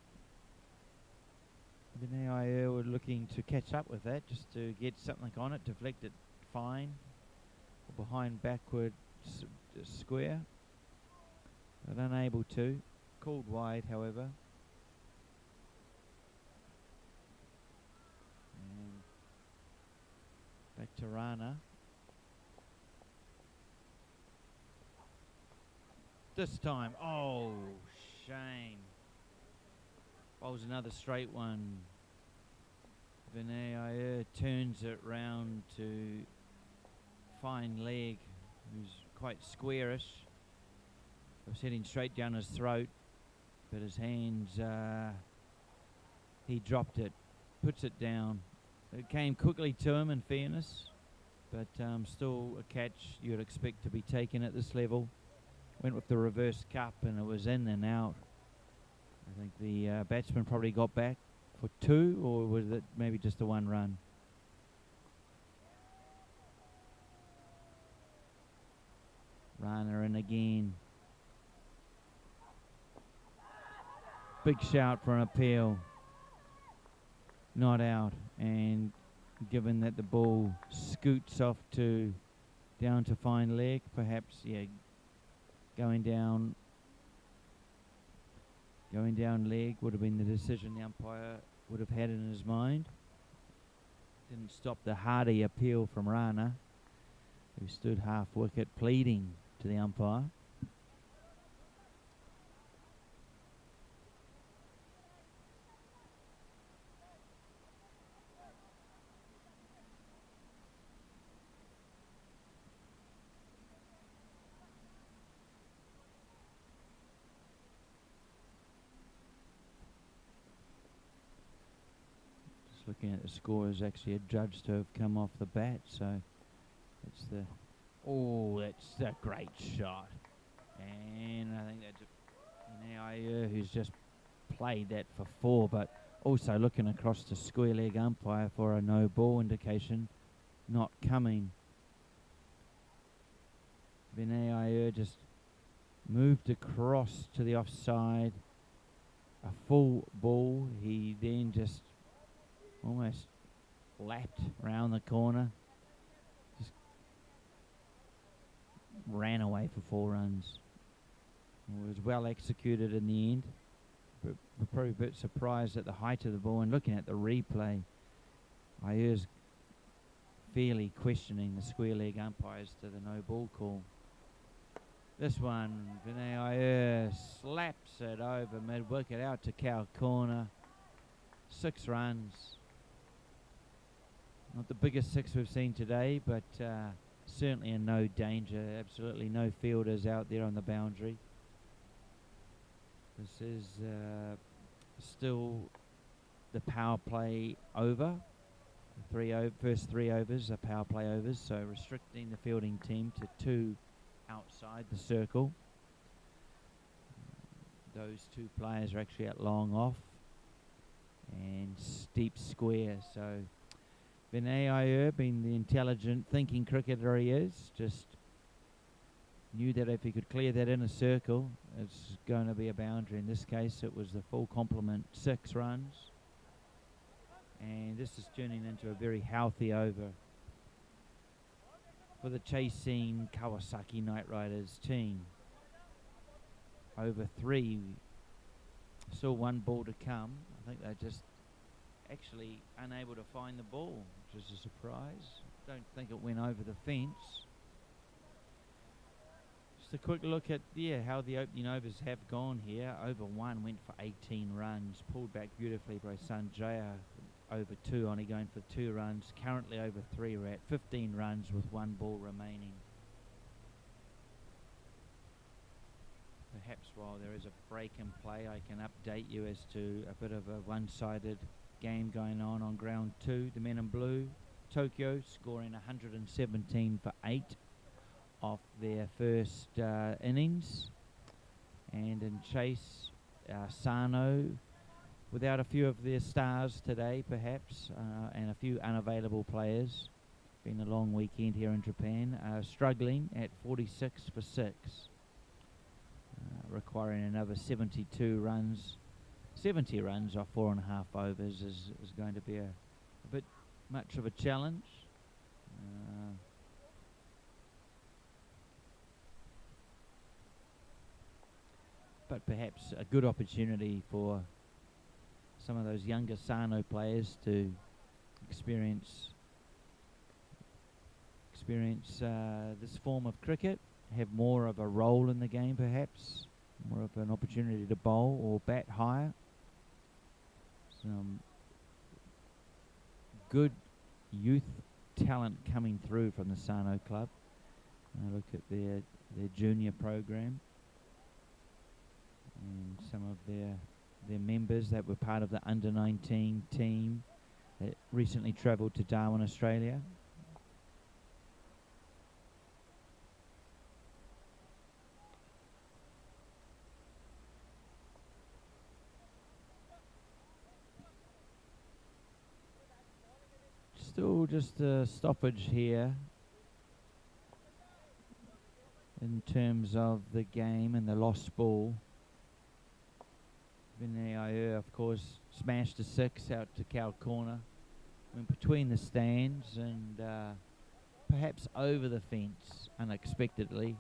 Vinay Iyer were looking to catch up with that, just to get something on it, deflect it fine, or behind backward square, but unable to. Called wide, however. And back to Rana. This time, oh, shame. Bowls another straight one. Vinay Iyer turns it round to fine leg, who's quite squarish. It was heading straight down his throat. But his hands, he dropped it, puts it down. It came quickly to him, in fairness, but still a catch you would expect to be taken at this level. Went with the reverse cup and it was in and out. I think the batsman probably got back for 2, or was it maybe just a 1 run? Rana in again. Big shout for an appeal. Not out, and given that the ball scoots off to down to fine leg, perhaps, yeah, going down leg would have been the decision the umpire would have had in his mind. Didn't stop the hearty appeal from Rana, who stood half wicket pleading to the umpire. Looking at the scores, actually adjudged to have come off the bat, so it's the, oh, that's a great shot, and I think that's Iyer who's just played that for 4, but also looking across the square leg umpire for a no ball indication, not coming. Vinay Iyer just moved across to the offside, a full ball. He then just almost lapped round the corner, just ran away for 4 runs. It was well executed in the end, but we're probably a bit surprised at the height of the ball, and looking at the replay, Ayer's fairly questioning the square leg umpires to the no ball call. This one, Vinay Iyer slaps it over mid wicket out to cow corner. 6 runs. Not the biggest 6 we've seen today, but certainly in no danger. Absolutely no fielders out there on the boundary. This is still the power play over. The first 3 overs are power play overs, so restricting the fielding team to 2 outside the circle. Those 2 players are actually at long off and steep square, so Vinay Iyer, being the intelligent, thinking cricketer he is, just knew that if he could clear that inner circle, it's going to be a boundary. In this case, it was the full complement, 6 runs. And this is turning into a very healthy over. for the chasing Kawasaki Knight Riders team. Over 3. Saw one ball to come. I think they're just actually unable to find the ball, which is a surprise. Don't think it went over the fence. Just a quick look at how the opening overs have gone here. Over 1 went for 18 runs, pulled back beautifully by Sanjaya. Over 2, only going for 2 runs. Currently over 3, we're at 15 runs with 1 ball remaining. Perhaps while there is a break in play, I can update you as to a bit of a one-sided game going on ground 2. The men in blue, Tokyo, scoring 117 for 8 off their first innings. And in chase, Sano, without a few of their stars today, perhaps, and a few unavailable players. Been a long weekend here in Japan. Struggling at 46 for 6. Requiring another 72 runs. 70 runs off 4.5 overs is going to be a bit much of a challenge. But perhaps a good opportunity for some of those younger Sano players to experience this form of cricket, have more of a role in the game perhaps, more of an opportunity to bowl or bat higher. Some good youth talent coming through from the Sano club. Look at their junior program and some of their members that were part of the under-19 team that recently travelled to Darwin, Australia. Still just a stoppage here in terms of the game and the lost ball. Vinay, of course, smashed a 6 out to cow corner. Went between the stands and perhaps over the fence unexpectedly.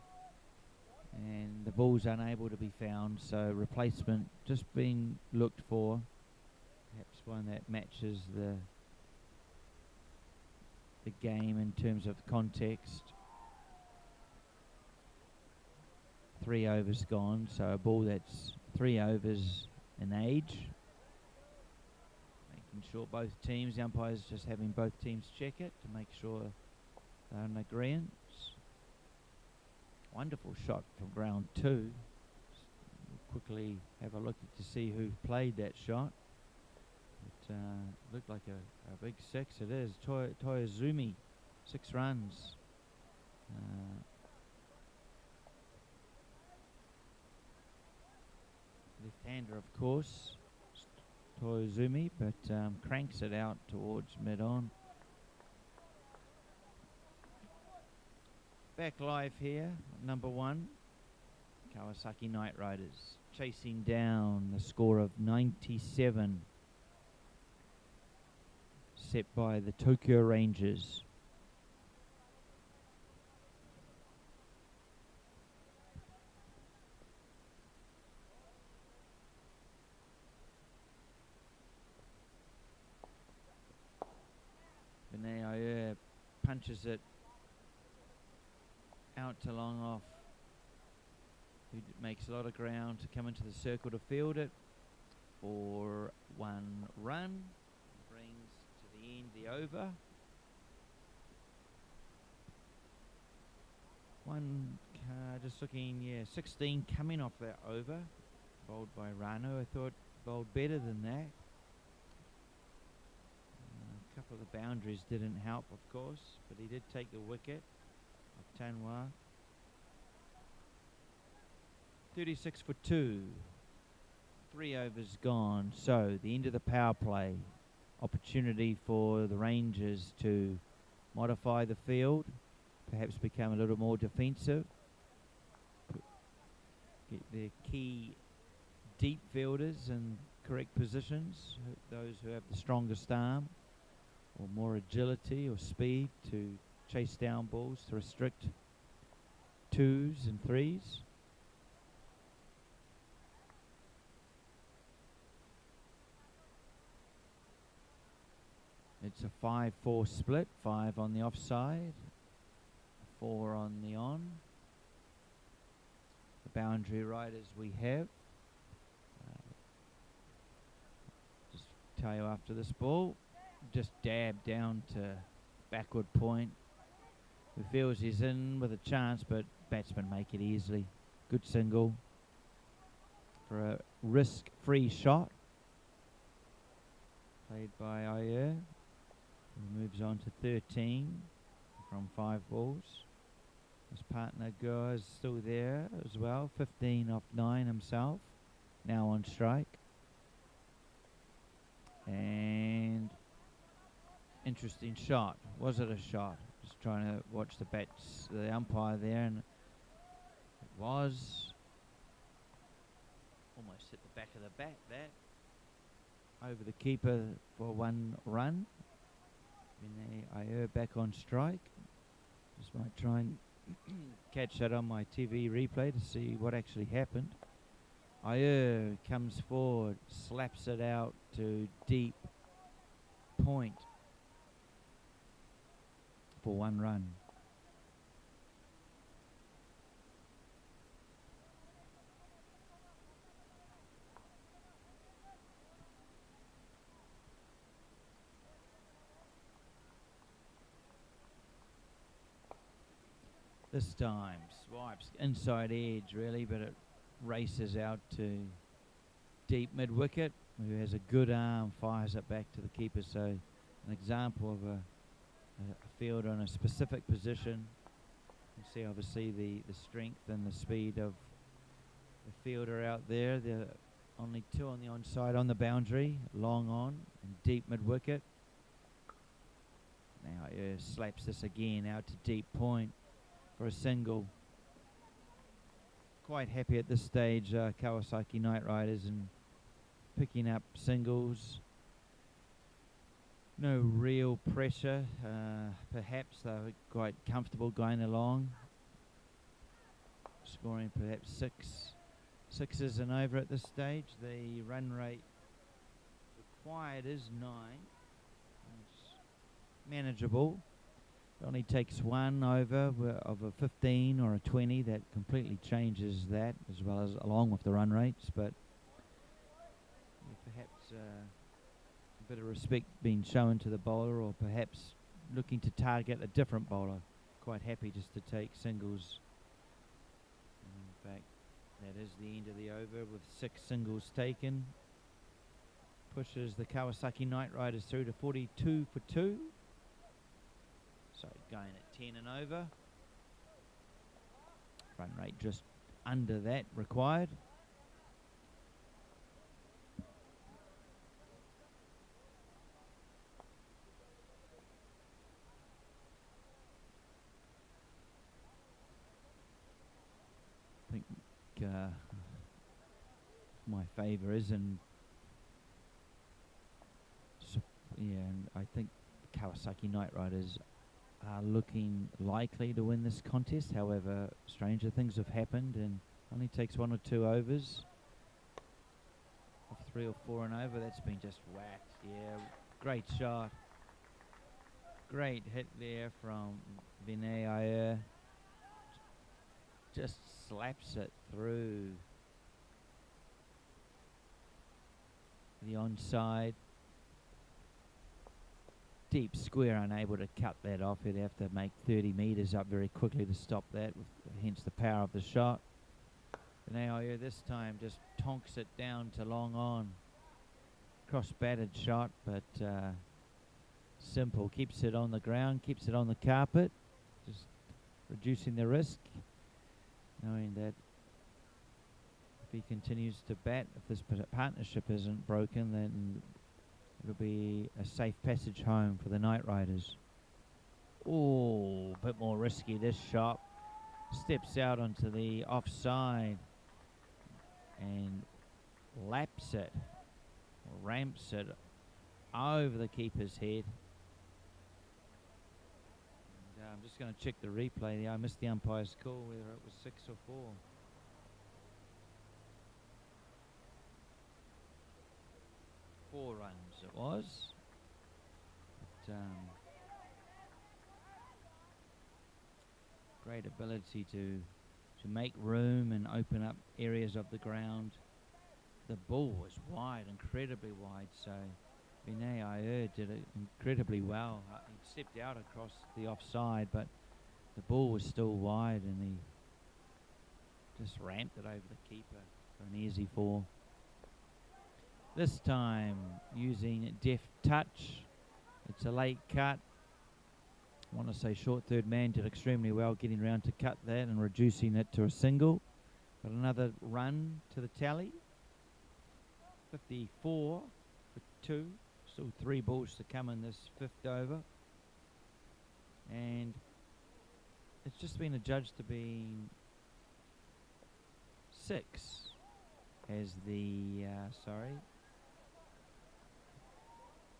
And the ball's unable to be found, so replacement just being looked for. Perhaps one that matches the game in terms of context. 3 overs gone, so a ball that's 3 overs in age. Making sure both teams, the umpires just having both teams check it to make sure they're in agreement. Wonderful shot from ground 2. We'll quickly have a look to see who played that shot. It looked like a big 6. It is Toyozumi, 6 runs. Left-hander, of course, Toyozumi, but cranks it out towards mid-on. Back live here, number 1, Kawasaki Knight Riders, chasing down the score of 97. Set by the Tokyo Rangers. Vinay punches it out to long off, who makes a lot of ground to come into the circle to field it for 1 run. The over. Just looking, 16 coming off that over. Bowled by Rano. I thought bowled better than that. A couple of the boundaries didn't help, of course, but he did take the wicket of Tanwa. 36 for 2. 3 overs gone. So the end of the power play. Opportunity for the Rangers to modify the field, perhaps become a little more defensive, get their key deep fielders in correct positions, those who have the strongest arm or more agility or speed to chase down balls to restrict 2s and 3s. It's a 5-4 split, 5 on the offside, 4 on the on. The boundary riders we have. Just tell you after this ball, just dab down to backward point. Who feels he's in with a chance, but batsmen make it easily. Good single for a risk-free shot. Played by Ayer. He moves on to 13 from 5 balls. His partner Goa is still there as well, 15 off 9 himself, now on strike. And interesting shot. Was it a shot? Just trying to watch the umpire there, and it was. Almost hit the back of the bat, that. Over the keeper for 1 run. Ayer back on strike. Just might try and catch that on my TV replay to see what actually happened. Ayer comes forward, slaps it out to deep point for 1 run. This time swipes inside edge really, but it races out to deep mid wicket. Who has a good arm, fires it back to the keeper. So an example of a field on a specific position. You see obviously the strength and the speed of the fielder out there. There are only 2 on the onside on the boundary, long on and deep mid wicket. Now slaps this again out to deep point for a single. Quite happy at this stage, Kawasaki Knight Riders, and picking up singles. No real pressure. Perhaps they were quite comfortable going along, scoring perhaps 6s and over at this stage. The run rate required is 9. It's manageable. It only takes 1 over of a 15 or a 20. That completely changes that, as well as along with the run rates. But perhaps a bit of respect being shown to the bowler, or perhaps looking to target a different bowler. Quite happy just to take singles. In fact, that is the end of the over with 6 singles taken. Pushes the Kawasaki Knight Riders through to 42 for 2. So going at 10 and over. Run rate just under that required. I think my favour is, and and I think Kawasaki Knight Riders are looking likely to win this contest. However, stranger things have happened, and only takes 1 or 2 overs. Off 3 or 4 and over, that's been just whacked. Yeah, great shot. Great hit there from Vinay Iyer. Just slaps it through the onside. Deep square, unable to cut that off. He'd have to make 30 metres up very quickly to stop that, hence the power of the shot. Now here this time just tonks it down to long on. Cross-batted shot, but simple. Keeps it on the ground, keeps it on the carpet, just reducing the risk, knowing that if he continues to bat, if this partnership isn't broken, then it'll be a safe passage home for the Knight Riders. Oh, a bit more risky this shot. Steps out onto the offside and laps it, ramps it over the keeper's head. And, I'm just going to check the replay there. I missed the umpire's call, whether it was 6 or 4. 4 runs it was. But, great ability to make room and open up areas of the ground. The ball was wide, incredibly wide, so Vinay Iyer did it incredibly well. He stepped out across the offside, but the ball was still wide, and he just ramped it over the keeper for an easy 4. This time using deft touch. It's a late cut. I want to say short third man did extremely well getting round to cut that and reducing it to a single. But another run to the tally. 54 for 2. Still 3 balls to come in this 5th over. And it's just been adjudged to be 6 as the,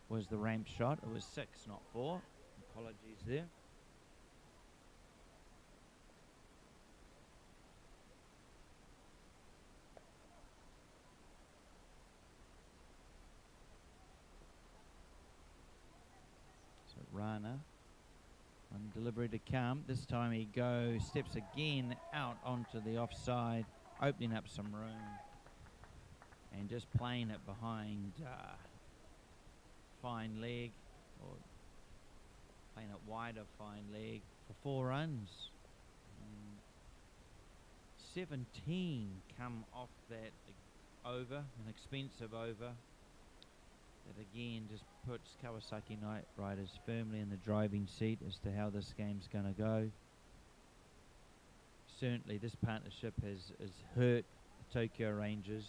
was the ramp shot. It was 6, not 4. Apologies there. So Rana on delivery to come. This time he steps again out onto the offside, opening up some room and just playing it behind fine leg, or playing it wide of fine leg for 4 runs. 17 come off that over, an expensive over. That again just puts Kawasaki Knight Riders firmly in the driving seat as to how this game's going to go. Certainly this partnership has hurt the Tokyo Rangers.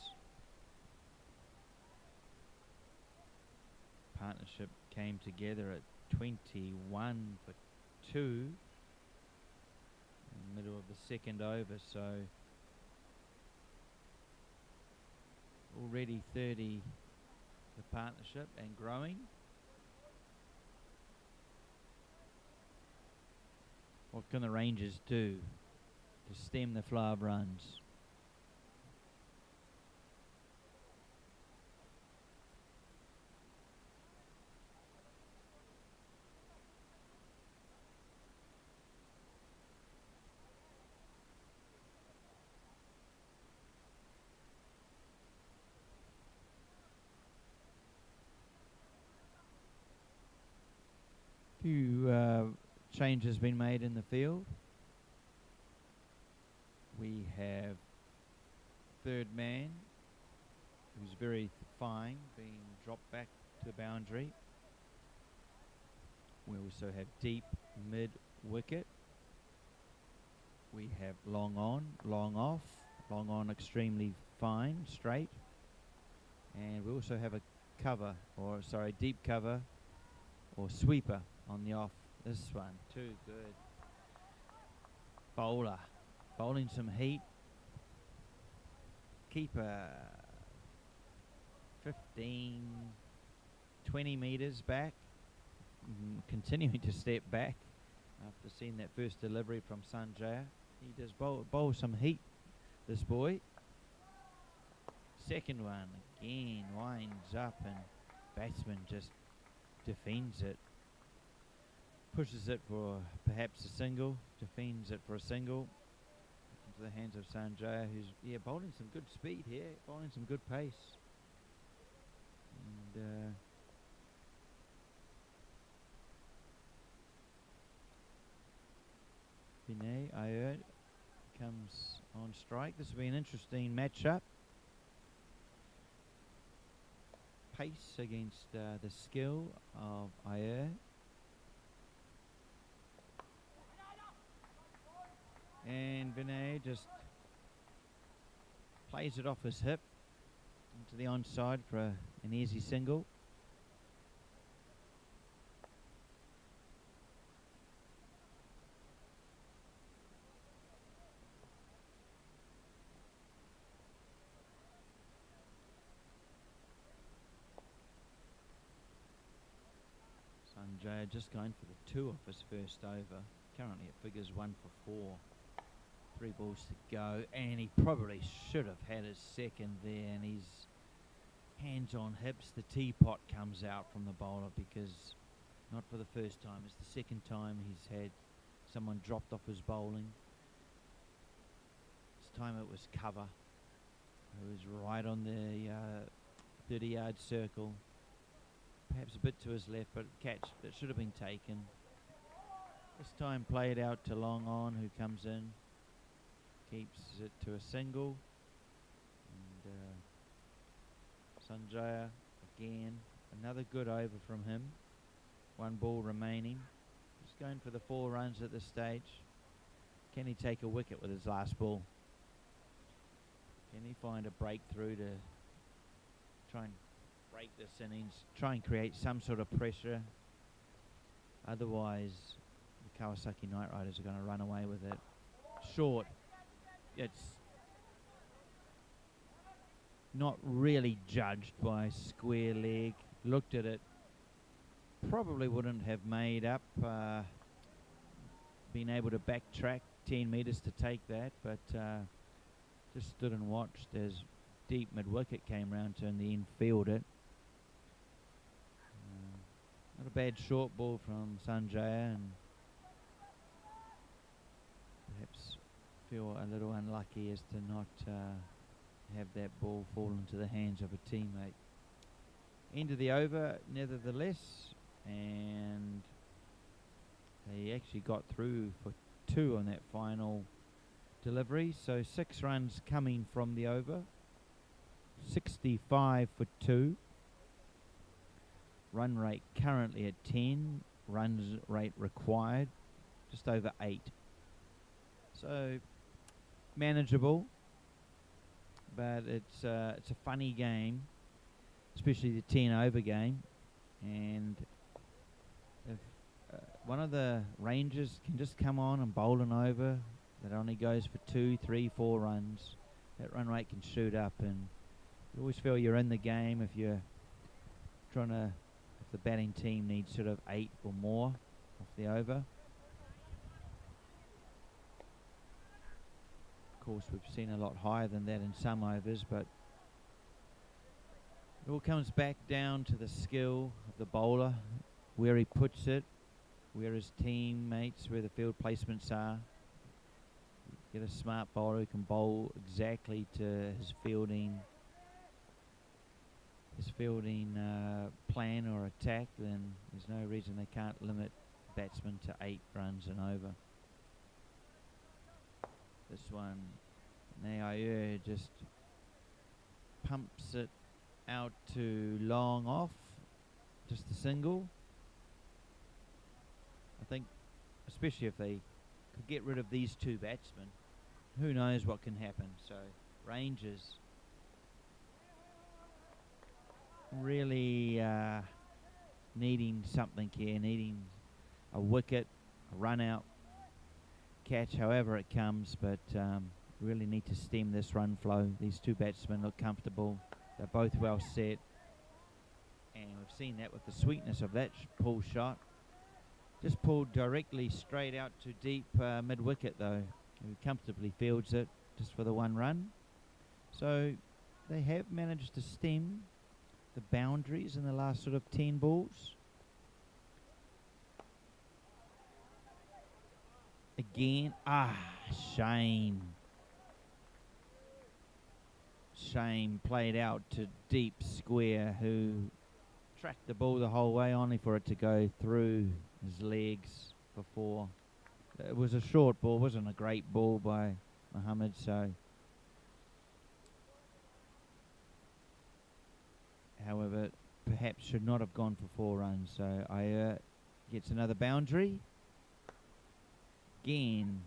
Partnership came together at 21 for 2 in the middle of the 2nd over, so already 30 the partnership and growing. What can the Rangers do to stem the flow of runs? Few changes been made in the field. We have third man, who's very fine, being dropped back to the boundary. We also have deep mid wicket. We have long on, long off, long on extremely fine, straight. And we also have a cover, or sorry, deep cover or sweeper on the off. This one, too good. Bowler, bowling some heat. Keeper, 15, 20 metres back. Continuing to step back after seeing that first delivery from Sanjaya. He does bowl some heat, this boy. Second one, again, winds up and batsman just defends it. Pushes it for perhaps a single, defends it for a single. Into the hands of Sanjaya, who's bowling some good speed here, bowling some good pace. And Vinay Iyer comes on strike. This will be an interesting matchup. Pace against the skill of Iyer. And Vinay just plays it off his hip into the onside for an easy single. Sanjaya just going for the 2 off his first over. Currently it figures 1 for 4. 3 balls to go, and he probably should have had his second there, and he's hands on hips. The teapot comes out from the bowler, because not for the first time, it's the second time he's had someone dropped off his bowling. This time it was cover. It was right on the 30-yard circle. Perhaps a bit to his left, but catch that should have been taken. This time played out to long on, who comes in. Keeps it to a single, and Sanjaya again, another good over from him. 1 ball remaining. He's going for the 4 runs at this stage. Can he take a wicket with his last ball? Can he find a breakthrough to try and break this innings, try and create some sort of pressure? Otherwise, the Kawasaki Knight Riders are going to run away with it. Short. It's not really judged by square leg. Looked at it, probably wouldn't have made up, been able to backtrack 10 metres to take that, but just stood and watched as deep mid-wicket came round to in the end field it. Not a bad short ball from Sanjaya, and perhaps feel a little unlucky as to not have that ball fall into the hands of a teammate. End of the over, nevertheless, and they actually got through for 2 on that final delivery. So 6 runs coming from the over, 65 for 2. Run rate currently at 10. Runs rate required just over 8. So manageable, but it's a funny game, especially the 10 over game, and if one of the Rangers can just come on and bowl an over that only goes for 2, 3, 4 runs, that run rate can shoot up, and you always feel you're in the game if you're trying to, if the batting team needs sort of 8 or more off the over. Of course, we've seen a lot higher than that in some overs, but it all comes back down to the skill of the bowler, where he puts it, where his teammates, where the field placements are. Get a smart bowler who can bowl exactly to his fielding plan or attack, then there's no reason they can't limit batsmen to 8 runs and over. This one, Nair just pumps it out to long off, just a single. I think, especially if they could get rid of these 2 batsmen, who knows what can happen. So Rangers really needing something here, needing a wicket, a run out, catch however it comes, but really need to stem this run flow. These 2 batsmen look comfortable, they're both well set, and we've seen that with the sweetness of that pull shot. Just pulled directly straight out to deep mid-wicket though, who comfortably fields it just for the 1 run. So they have managed to stem the boundaries in the last sort of 10 balls. Again, shame. Shame played out to deep square, who tracked the ball the whole way, only for it to go through his legs before. It was a short ball, wasn't a great ball by Mohammed, so. However, perhaps should not have gone for 4 runs, so Iyer gets another boundary. Again,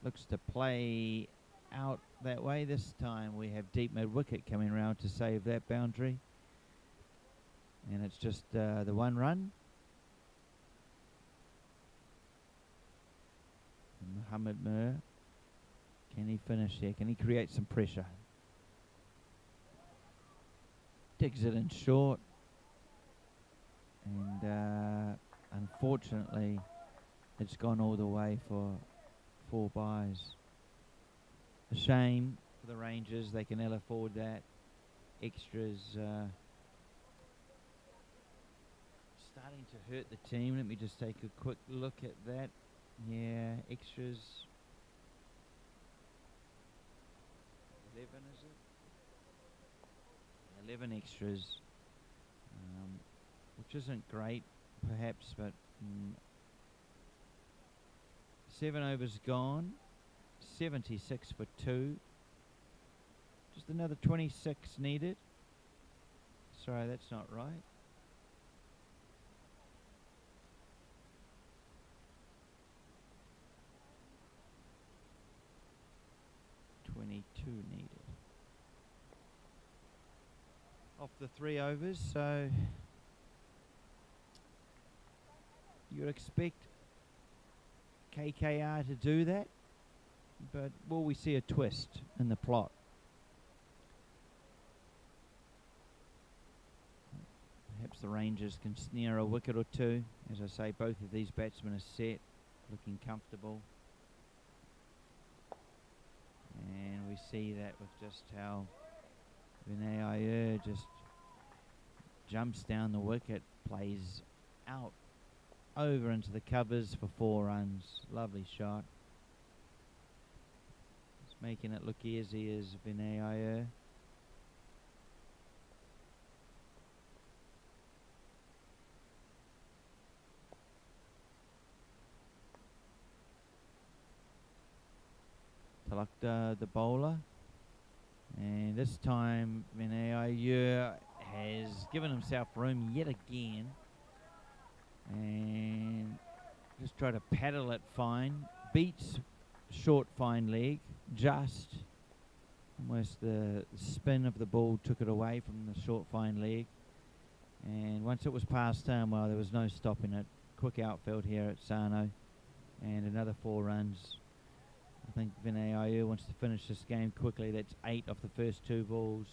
looks to play out that way. This time we have deep mid-wicket coming round to save that boundary. And it's just the 1 run. And Mohammed Mir, can he finish here? Can he create some pressure? Digs it in short. And unfortunately, it's gone all the way for 4 buys. A shame for the Rangers, they can ill afford that. Extras starting to hurt the team. Let me just take a quick look at that. Yeah, extras. 11 is it? 11 extras, which isn't great perhaps, but 7 overs gone, 76 for 2. Just another 26 needed. Sorry, that's not right. Needed off the 3 overs, so you would expect KKR to do that, but will we see a twist in the plot? Perhaps the Rangers can snare a wicket or two. As I say, both of these batsmen are set, looking comfortable. And we see that with just how Vinay Iyer just jumps down the wicket, plays out over into the covers for 4 runs. Lovely shot. Just making it look easy as Vinay Iyer. Talukder, the bowler, and this time Vinay Iyer has given himself room yet again and just try to paddle it fine, beats short fine leg, just almost the spin of the ball took it away from the short fine leg, and once it was past him, well, there was no stopping it. Quick outfield here at Sano, and another 4 runs. I think Vinay Iyer wants to finish this game quickly. That's 8 off the first 2 balls.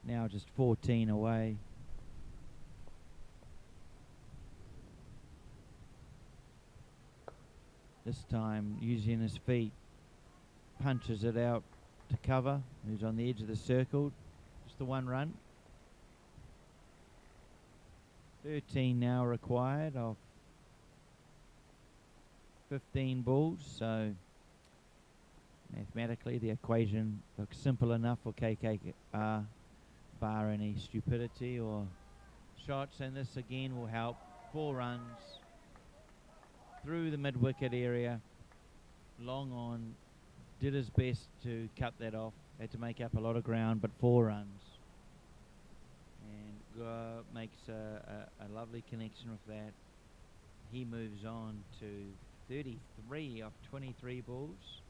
Now just 14 away. This time using his feet, punches it out to cover. Who's on the edge of the circle. Just the 1 run. 13 now required off 15 balls. So mathematically, the equation looks simple enough for KKR, bar any stupidity or shots, and this again will help. 4 runs through the mid-wicket area. Long on, did his best to cut that off. Had to make up a lot of ground, but 4 runs. And makes a lovely connection with that. He moves on to 33 off 23 balls.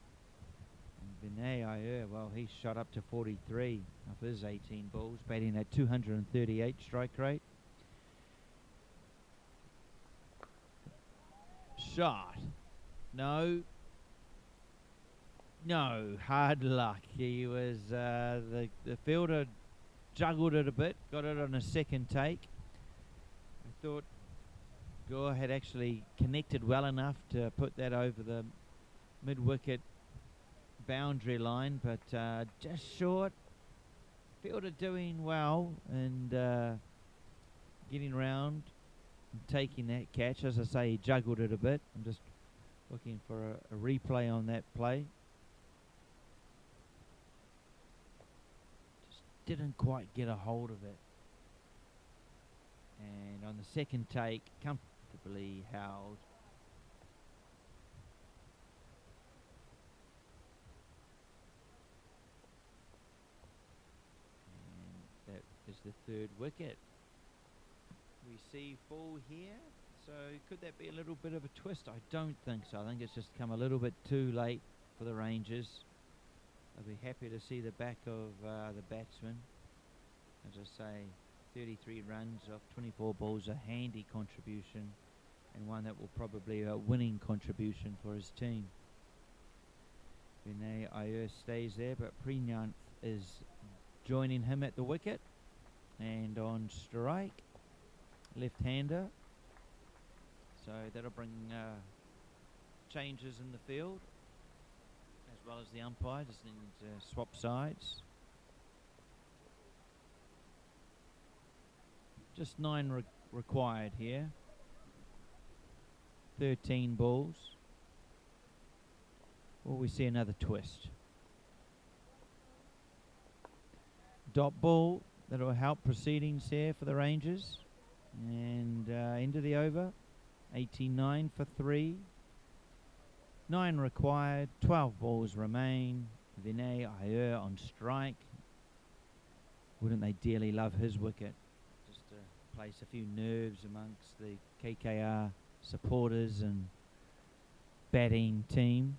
Vinay Iyer, well, he shot up to 43 of his 18 balls, batting at 238 strike rate. Shot. No, hard luck. He was, the fielder juggled it a bit, got it on a second take. I thought Gore had actually connected well enough to put that over the mid-wicket boundary line, but just short. Fielder doing well and getting round and taking that catch. As I say, he juggled it a bit. I'm just looking for a replay on that play. Just didn't quite get a hold of it. And on the second take, comfortably held. Is the 3rd wicket. We see full here, so could that be a little bit of a twist? I don't think so. I think it's just come a little bit too late for the Rangers. I'll be happy to see the back of the batsman. As I say, 33 runs off 24 balls, a handy contribution, and one that will probably a winning contribution for his team. Vinay Iyer stays there, but Preenant is joining him at the wicket. And on strike, left-hander. So that'll bring changes in the field, as well as the umpire, just need to swap sides. Just 9 required here. 13 balls. Will we see another twist? Dot ball, that'll help proceedings here for the Rangers. And into the over. 89 for 3. 9 required, 12 balls remain. Vinay Iyer on strike. Wouldn't they dearly love his wicket? Just to place a few nerves amongst the KKR supporters and batting team.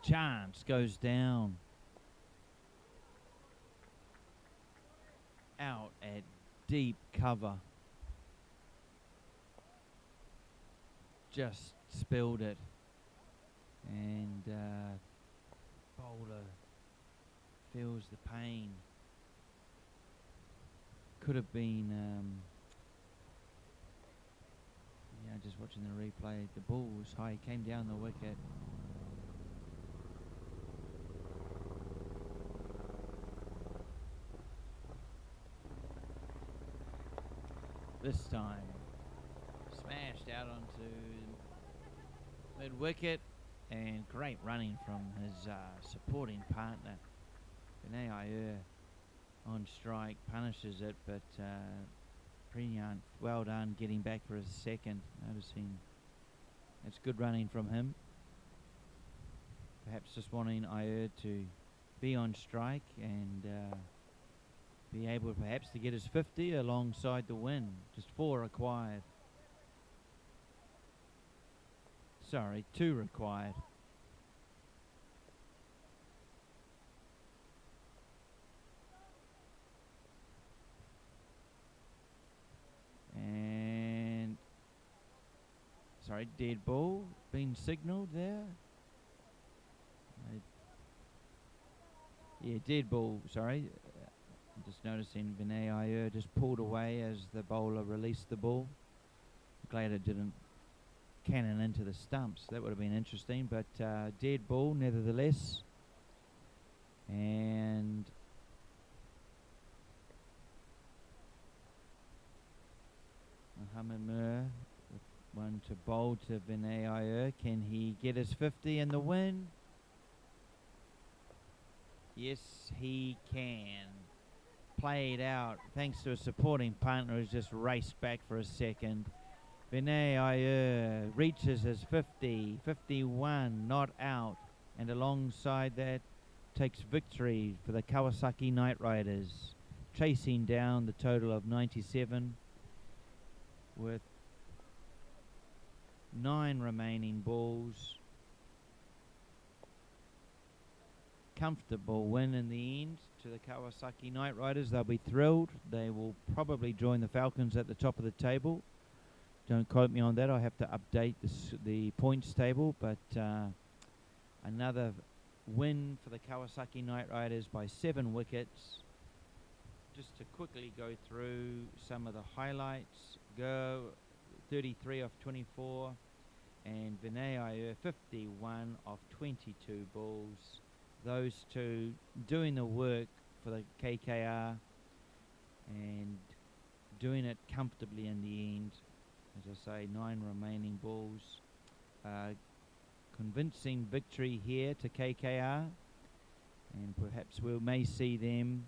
Chance goes down. Out at deep cover. Just spilled it. And bowler feels the pain. Could have been, yeah, just watching the replay. The ball was high, came down the wicket. This time, smashed out onto mid-wicket, and great running from his supporting partner. Vinay Iyer on strike, punishes it, but Priyant, well done, getting back for his second. Noticing it's good running from him. Perhaps just wanting Iyer to be on strike and be able perhaps to get his 50 alongside the win. Just 4 required. Sorry, 2 required. And sorry, dead ball being signalled there. Yeah, dead ball, sorry. Just noticing Vinay Iyer just pulled away as the bowler released the ball. Glad it didn't cannon into the stumps. That would have been interesting, but dead ball nevertheless. And Mohammed Mir with one to bowl to Vinay Iyer. Can he get his 50 in the win? Yes, he can. Played out thanks to a supporting partner who's just raced back for a second. Vinay Iyer reaches his 50, 51, not out, and alongside that takes victory for the Kawasaki Knight Riders, chasing down the total of 97 with 9 remaining balls. Comfortable win in the end to the Kawasaki Knight Riders. They'll be thrilled. They will probably join the Falcons at the top of the table. Don't quote me on that. I have to update the points table, but another win for the Kawasaki Knight Riders by 7 wickets. Just to quickly go through some of the highlights. Go 33 off 24, and Vinay Iyer 51 off 22 balls. Those two doing the work for the KKR and doing it comfortably in the end. As I say, 9 remaining balls. Convincing victory here to KKR, and perhaps we may see them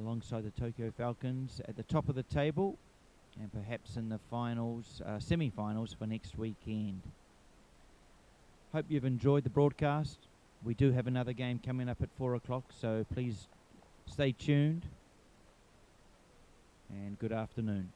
alongside the Tokyo Falcons at the top of the table, and perhaps in the finals, semi-finals for next weekend. Hope you've enjoyed the broadcast. We do have another game coming up at 4 o'clock, so please stay tuned, and good afternoon.